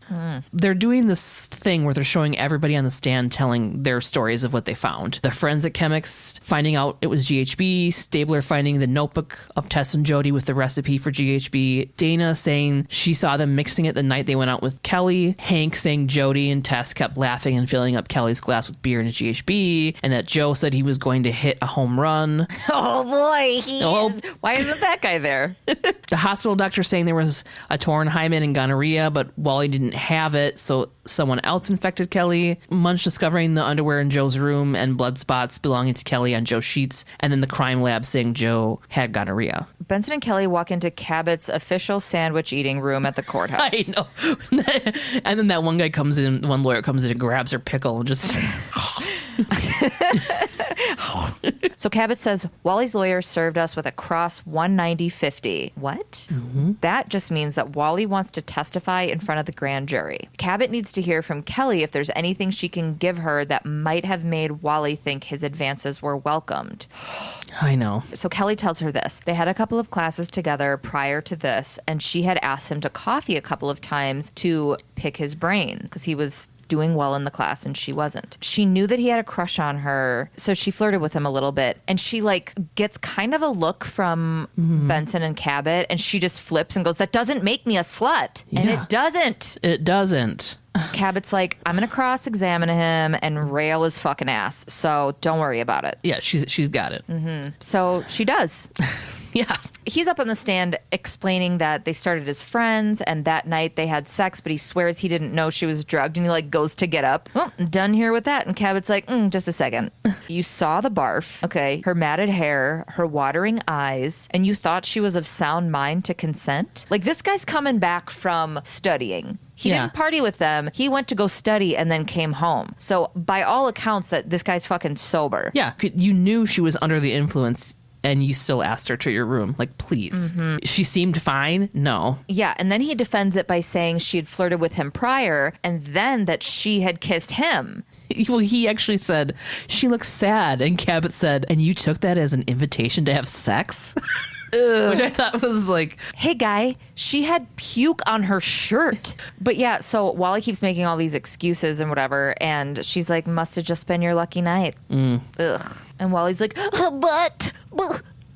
They're doing this thing where they're showing everybody on the stand telling their stories of what they found. The forensic chemists finding out it was GHB, Stabler finding the notebook of Tess and Jody with the recipe for GHB, Dana saying she saw them mixing it the night they went out with Kelly, Hank saying Jody and Tess kept laughing and filling up Kelly's glass with beer and GHB, and that Joe said he was going to hit a home run. Oh boy, why isn't that guy there? The hospital doctor saying there was a torn hymen and gonorrhea, but Wally didn't have it, so someone else infected Kelly. Munch discovering the underwear in Joe's room and blood spots belonging to Kelly on Joe's sheets, and then the crime lab saying Joe had gonorrhea. Benson and Kelly walk into Cabot's official sandwich eating room at the courthouse. I know. And then that one guy comes in, one lawyer comes in and grabs her pickle and just... So Cabot says, Wally's lawyer served us with a cross 190-50. What? That just means that Wally wants to testify in front of the grand jury. Cabot needs to hear from Kelly if there's anything she can give her that might have made Wally think his advances were welcomed. I know. So Kelly tells her this. They had a couple of classes together prior to this, and she had asked him to coffee a couple of times to pick his brain because he was doing well in the class and she wasn't. She knew that he had a crush on her, so she flirted with him a little bit, and she like gets kind of a look from Benson and Cabot, and she just flips and goes, that doesn't make me a slut. And Yeah. it doesn't. It doesn't. Cabot's like, I'm gonna cross-examine him and rail his fucking ass, so don't worry about it. Yeah, she's got it. So she does. Yeah. He's up on the stand explaining that they started as friends and that night they had sex, but he swears he didn't know she was drugged, and he like goes to get up. Well, I'm done here with that. And Cabot's like, just a second. You saw the barf, okay, her matted hair, her watering eyes, and you thought she was of sound mind to consent? Like, this guy's coming back from studying. He Yeah. didn't party with them. He went to go study and then came home. So by all accounts, that this guy's fucking sober. Yeah, you knew she was under the influence and you still asked her to your room. Like, please. She seemed fine? No. Yeah, and then he defends it by saying she had flirted with him prior and then that she had kissed him. Well, he actually said, she looks sad. And Cabot said, and you took that as an invitation to have sex? Which I thought was like... Hey, guy, she had puke on her shirt. But yeah, so Wally keeps making all these excuses and whatever, and she's like, must have just been your lucky night. Ugh. And Wally's like, but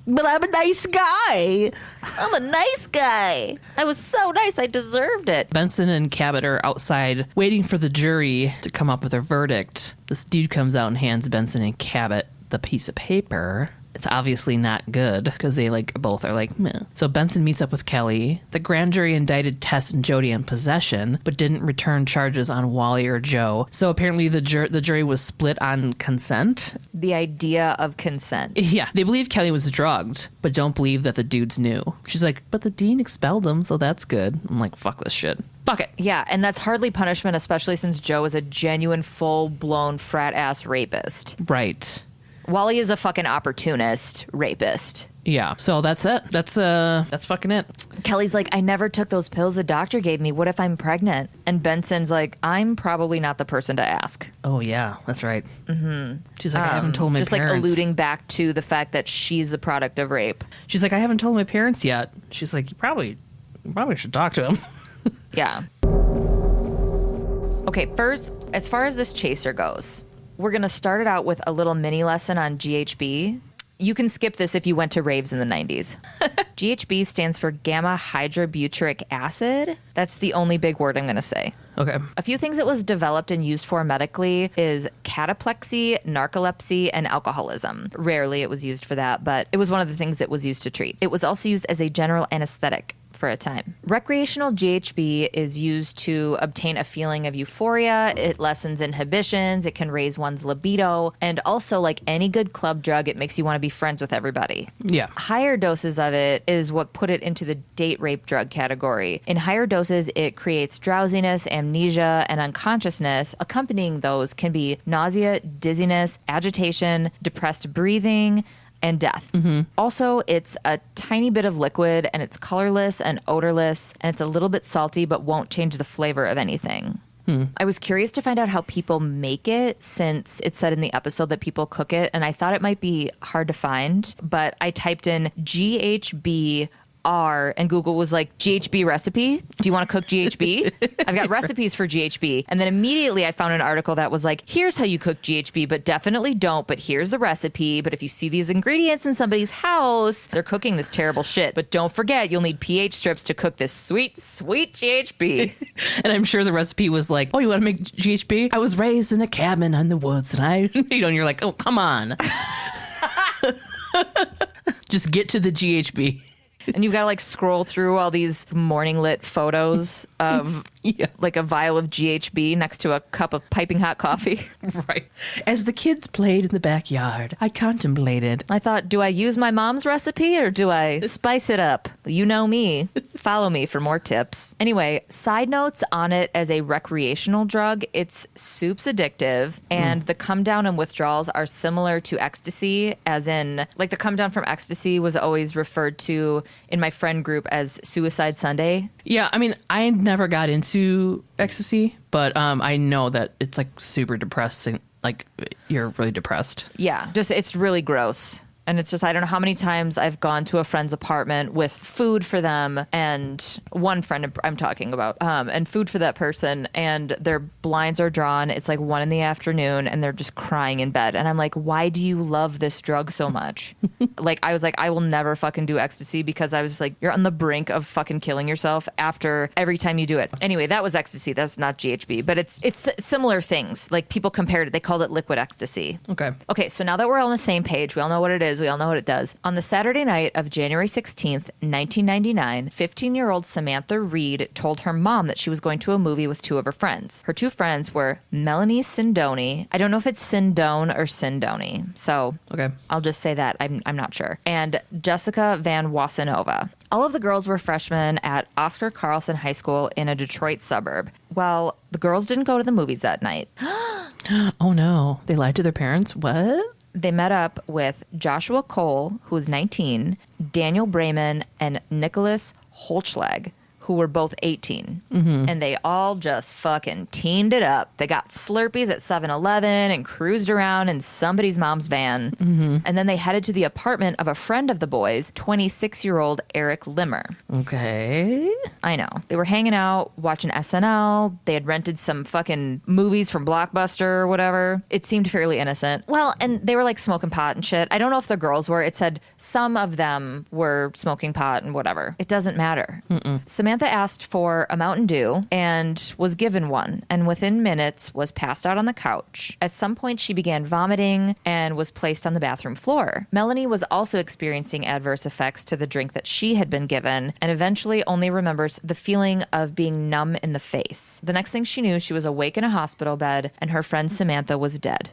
I'm a nice guy. I'm a nice guy. I was so nice, I deserved it. Benson and Cabot are outside waiting for the jury to come up with their verdict. This dude comes out and hands Benson and Cabot the piece of paper. It's obviously not good because they like both are like, meh. So Benson meets up with Kelly. The grand jury indicted Tess and Jody on possession, but didn't return charges on Wally or Joe. So apparently the jury was split on consent. The idea of consent. Yeah, they believe Kelly was drugged, but don't believe that the dudes knew. She's like, but the dean expelled him, so that's good. I'm like, fuck this shit. Fuck it. Yeah, and that's hardly punishment, especially since Joe is a genuine, full-blown frat-ass rapist. Right. Wally is a fucking opportunist rapist. Yeah. So that's it. That's fucking it. Kelly's like, I never took those pills the doctor gave me. What if I'm pregnant? And Benson's like, I'm probably not the person to ask. Oh, yeah. That's right. Mm-hmm. She's like, I haven't told my just parents. Like alluding back to the fact that she's a product of rape. She's like, I haven't told my parents yet. She's like, you probably should talk to them. Yeah. Okay, first, as far as this chaser goes, we're going to start it out with a little mini lesson on GHB. You can skip this if you went to raves in the 90s. GHB stands for gamma hydrobutyric acid. That's the only big word I'm going to say. Okay. A few things it was developed and used for medically is cataplexy, narcolepsy, and alcoholism. Rarely it was used for that, but it was one of the things it was used to treat. It was also used as a general anesthetic for a time. Recreational GHB is used to obtain a feeling of euphoria. It lessens inhibitions. It can raise one's libido. And also, like any good club drug, it makes you want to be friends with everybody. Yeah. Higher doses of it is what put it into the date rape drug category. In higher doses, it creates drowsiness, amnesia, and unconsciousness. Accompanying those can be nausea, dizziness, agitation, depressed breathing, and death. Mm-hmm. Also, it's a tiny bit of liquid, and it's colorless and odorless, and it's a little bit salty, but won't change the flavor of anything. I was curious to find out how people make it, since it said in the episode that people cook it, and I thought it might be hard to find, but I typed in GHB and Google was like, GHB recipe? Do you want to cook GHB? I've got recipes for GHB. And then immediately I found an article that was like, here's how you cook GHB, but definitely don't. But here's the recipe. But if you see these ingredients in somebody's house, they're cooking this terrible shit. But don't forget, you'll need pH strips to cook this sweet, sweet GHB. And I'm sure the recipe was like, oh, you want to make GHB? I was raised in a cabin in the woods, and and you're like, oh, come on. Just get to the GHB. And you've got to like scroll through all these morning lit photos of like a vial of GHB next to a cup of piping hot coffee. Right. As the kids played in the backyard, I contemplated. I thought, do I use my mom's recipe or do I spice it up? You know me. Follow me for more tips. Anyway, side notes on it as a recreational drug. It's soups addictive, and the come down and withdrawals are similar to ecstasy, as in like the come down from ecstasy was always referred to in my friend group as Suicide Sunday. Yeah, I mean, I never got into ecstasy, but I know that it's like super depressing. Like you're really depressed. Yeah, just it's really gross. And it's just, I don't know how many times I've gone to a friend's apartment with food for them, and one friend I'm talking about, and food for that person, and their blinds are drawn. It's like 1 PM, and they're just crying in bed. And I'm like, why do you love this drug so much? Like, I was like, I will never fucking do ecstasy, because I was just like, you're on the brink of fucking killing yourself after every time you do it. Anyway, that was ecstasy. That's not GHB, but it's similar things. Like people compared it. They called it liquid ecstasy. Okay, so now that we're all on the same page, we all know what it is. We all know what it does. On the Saturday night of January 16th, 1999, 15-year-old Samantha Reid told her mom that she was going to a movie with 2 of her friends. Her 2 friends were Melanie Sindoni. I don't know if it's Sindone or Sindoni, so I'll just say that. I'm not sure. And Jessica Van Wasanova. All of the girls were freshmen at Oscar Carlson High School in a Detroit suburb. Well, the girls didn't go to the movies that night. Oh no, they lied to their parents? What? They met up with Joshua Cole, who was 19, Daniel Brayman, and Nicholas Holschlag, who were both 18. And they all just fucking teened it up. They got Slurpees at 7-Eleven and cruised around in somebody's mom's van. And then they headed to the apartment of a friend of the boys, 26-year-old Eric Limmer. Okay. I know. They were hanging out, watching SNL. They had rented some fucking movies from Blockbuster or whatever. It seemed fairly innocent. Well, and they were like smoking pot and shit. I don't know if the girls were. It said some of them were smoking pot and whatever. It doesn't matter. Samantha asked for a Mountain Dew and was given one, and within minutes was passed out on the couch. At some point, she began vomiting and was placed on the bathroom floor. Melanie was also experiencing adverse effects to the drink that she had been given, and eventually only remembers the feeling of being numb in the face. The next thing she knew, she was awake in a hospital bed, and her friend Samantha was dead.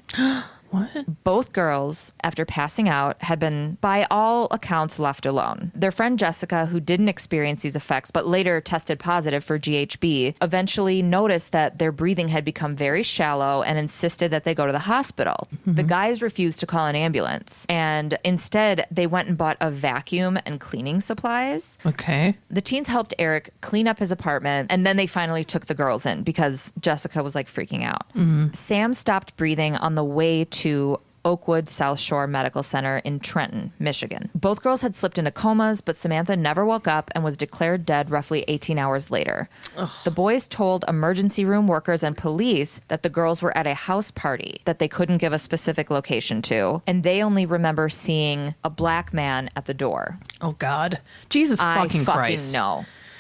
What? Both girls, after passing out, had been, by all accounts, left alone. Their friend Jessica, who didn't experience these effects but later tested positive for GHB, eventually noticed that their breathing had become very shallow and insisted that they go to the hospital. The guys refused to call an ambulance, and instead they went and bought a vacuum and cleaning supplies. Okay. The teens helped Eric clean up his apartment, and then they finally took the girls in because Jessica was like freaking out. Sam stopped breathing on the way to Oakwood South Shore Medical Center in Trenton, Michigan. Both girls had slipped into comas, but Samantha never woke up and was declared dead roughly 18 hours later. Ugh. The boys told emergency room workers and police that the girls were at a house party that they couldn't give a specific location to, and they only remember seeing a black man at the door. Oh, God. Jesus fucking Christ.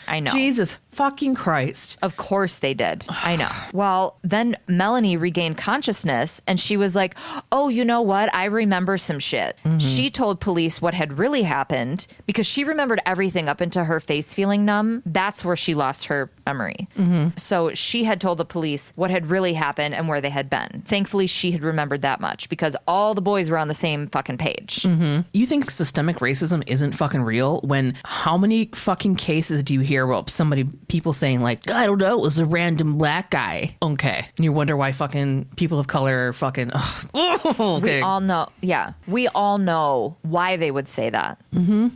I know. Jesus fucking Christ. Of course they did. I know. Well, then Melanie regained consciousness and she was like, oh, you know what? I remember some shit. She told police what had really happened because she remembered everything up into her face feeling numb. That's where she lost her memory. So she had told the police what had really happened and where they had been. Thankfully, she had remembered that much because all the boys were on the same fucking page. You think systemic racism isn't fucking real when how many fucking cases do you hear about people saying like, I don't know, it was a random black guy. Okay. And you wonder why fucking people of color are fucking, okay. We all know. Yeah. We all know why they would say that.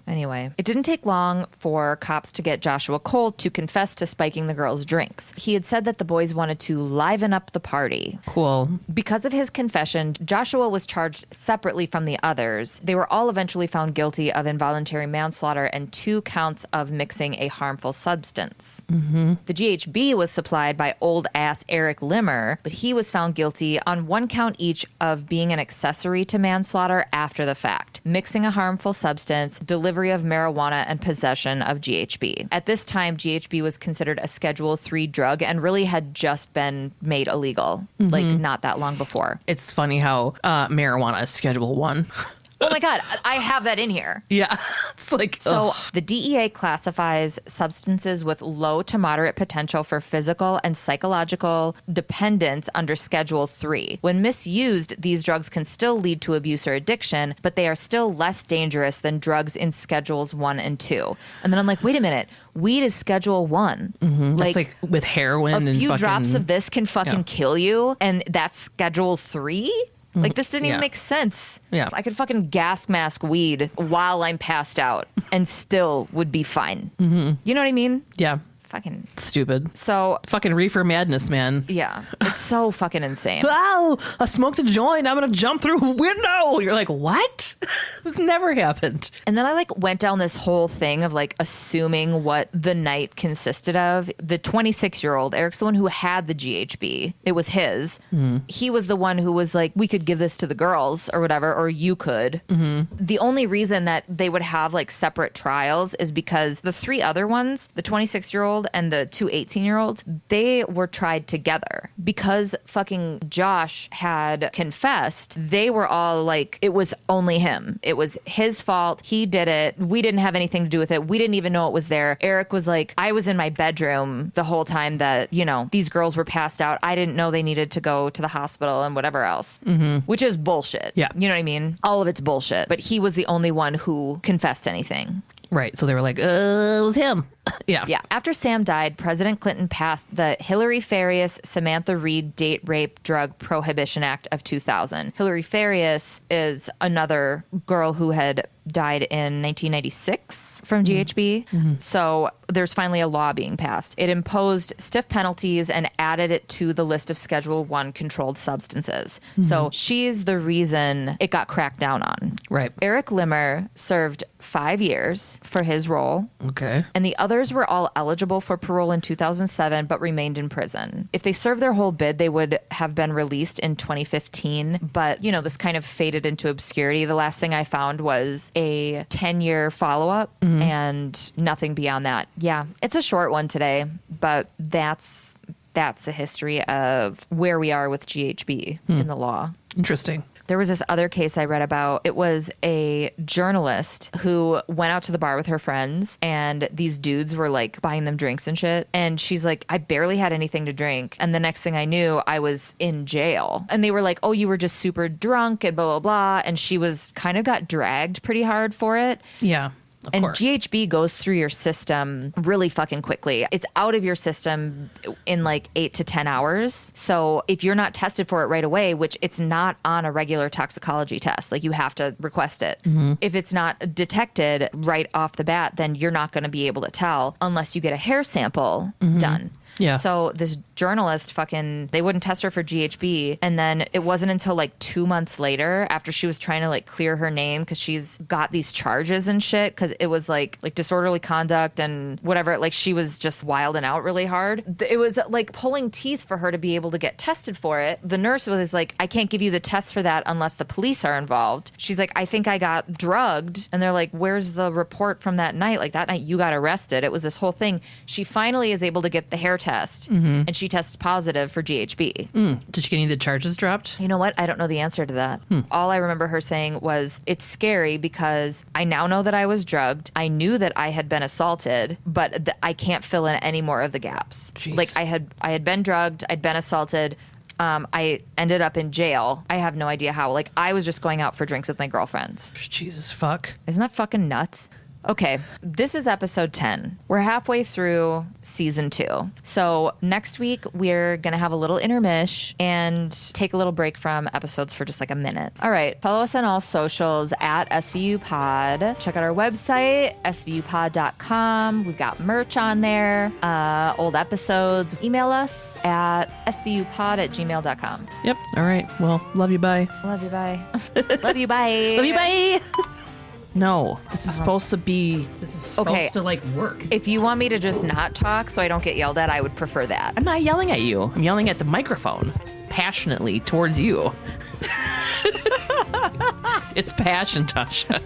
Anyway, it didn't take long for cops to get Joshua Colt to confess to spiking the girls' drinks. He had said that the boys wanted to liven up the party. Cool. Because of his confession, Joshua was charged separately from the others. They were all eventually found guilty of involuntary manslaughter and 2 counts of mixing a harmful substance. The GHB was supplied by old ass Eric Limmer, but he was found guilty on 1 count each of being an accessory to manslaughter after the fact, mixing a harmful substance, delivery of marijuana, and possession of GHB. At this time, GHB was considered a Schedule III drug and really had just been made illegal, like not that long before. It's funny how marijuana is Schedule I. Oh my God, I have that in here. Yeah. It's like, so the DEA classifies substances with low to moderate potential for physical and psychological dependence under Schedule III. When misused, these drugs can still lead to abuse or addiction, but they are still less dangerous than drugs in Schedules I and II. And then I'm like, wait a minute, weed is Schedule I. That's like with heroin. A few and drops of this can fucking kill you, and that's Schedule III? Like, this didn't even make sense. Yeah. I could fucking gas mask weed while I'm passed out and still would be fine. You know what I mean? Yeah. Fucking stupid. So fucking reefer madness, man. Yeah. It's so fucking insane. Wow, I smoked a joint. I'm going to jump through a window. You're like, what? This never happened. And then I like went down this whole thing of like assuming what the night consisted of. The 26-year-old, Eric's the one who had the GHB. It was his. He was the one who was like, we could give this to the girls or whatever, or you could. The only reason that they would have like separate trials is because the 3 other ones, the 26-year-old and the 2 18-year-olds, they were tried together. Because fucking Josh had confessed, they were all like, it was only him. It was his fault. He did it. We didn't have anything to do with it. We didn't even know it was there. Eric was like, I was in my bedroom the whole time that, you know, these girls were passed out. I didn't know they needed to go to the hospital and whatever else, which is bullshit. Yeah. You know what I mean? All of it's bullshit. But he was the only one who confessed anything. Right. So they were like, it was him. Yeah. Yeah. After Sam died, President Clinton passed the Hillary Farias Samantha Reid Date Rape Drug Prohibition Act of 2000. Hillary Farias is another girl who had died in 1996 from GHB. So there's finally a law being passed. It imposed stiff penalties and added it to the list of Schedule I controlled substances. So she's the reason it got cracked down on. Right. Eric Limmer served 5 years for his role. Okay. And the others were all eligible for parole in 2007, but remained in prison. If they served their whole bid, they would have been released in 2015. But, you know, this kind of faded into obscurity. The last thing I found was a 10-year follow-up and nothing beyond that. Yeah, it's a short one today, but that's that's the history of where we are with GHB in the law. Interesting. There was this other case I read about. It was a journalist who went out to the bar with her friends, and these dudes were like buying them drinks and shit. And she's like, I barely had anything to drink. And the next thing I knew, I was in jail. And they were like, oh, you were just super drunk and blah, blah, blah. And she was kind of got dragged pretty hard for it. Yeah. And GHB goes through your system really fucking quickly. It's out of your system in like 8 to 10 hours. So if you're not tested for it right away, which it's not on a regular toxicology test, like you have to request it. If it's not detected right off the bat, then you're not going to be able to tell unless you get a hair sample done. Yeah. So this journalist they wouldn't test her for GHB. And then it wasn't until like 2 months later, after she was trying to like clear her name because she's got these charges and shit, because it was like disorderly conduct and whatever. Like she was just wilding out really hard. It was like pulling teeth for her to be able to get tested for it. The nurse was like, I can't give you the test for that unless the police are involved. She's like, I think I got drugged. And they're like, where's the report from that night? Like that night you got arrested. It was this whole thing. She finally is able to get the hair test, and she tests positive for GHB. Did she get any of the charges dropped? You know what? I don't know the answer to that. All I remember her saying was, it's scary because I now know that I was drugged. I knew that I had been assaulted, but I can't fill in any more of the gaps. Jeez. Like I had been drugged, I'd been assaulted. I ended up in jail. I have no idea how. Like I was just going out for drinks with my girlfriends. Jesus fuck. Isn't that fucking nuts? Okay, this is episode 10. We're halfway through season 2. So next week, we're going to have a little intermish and take a little break from episodes for just like a minute. All right, follow us on all socials at svupod. Check out our website, svupod.com. We've got merch on there, old episodes. Email us at svupod@gmail.com. Yep. All right. Well, love you. Bye. Love you, bye. Love you, bye. Love you. Bye. No, this is supposed to be. This is supposed to like work. If you want me to just not talk so I don't get yelled at, I would prefer that. I'm not yelling at you. I'm yelling at the microphone passionately towards you. It's passion, Tasha.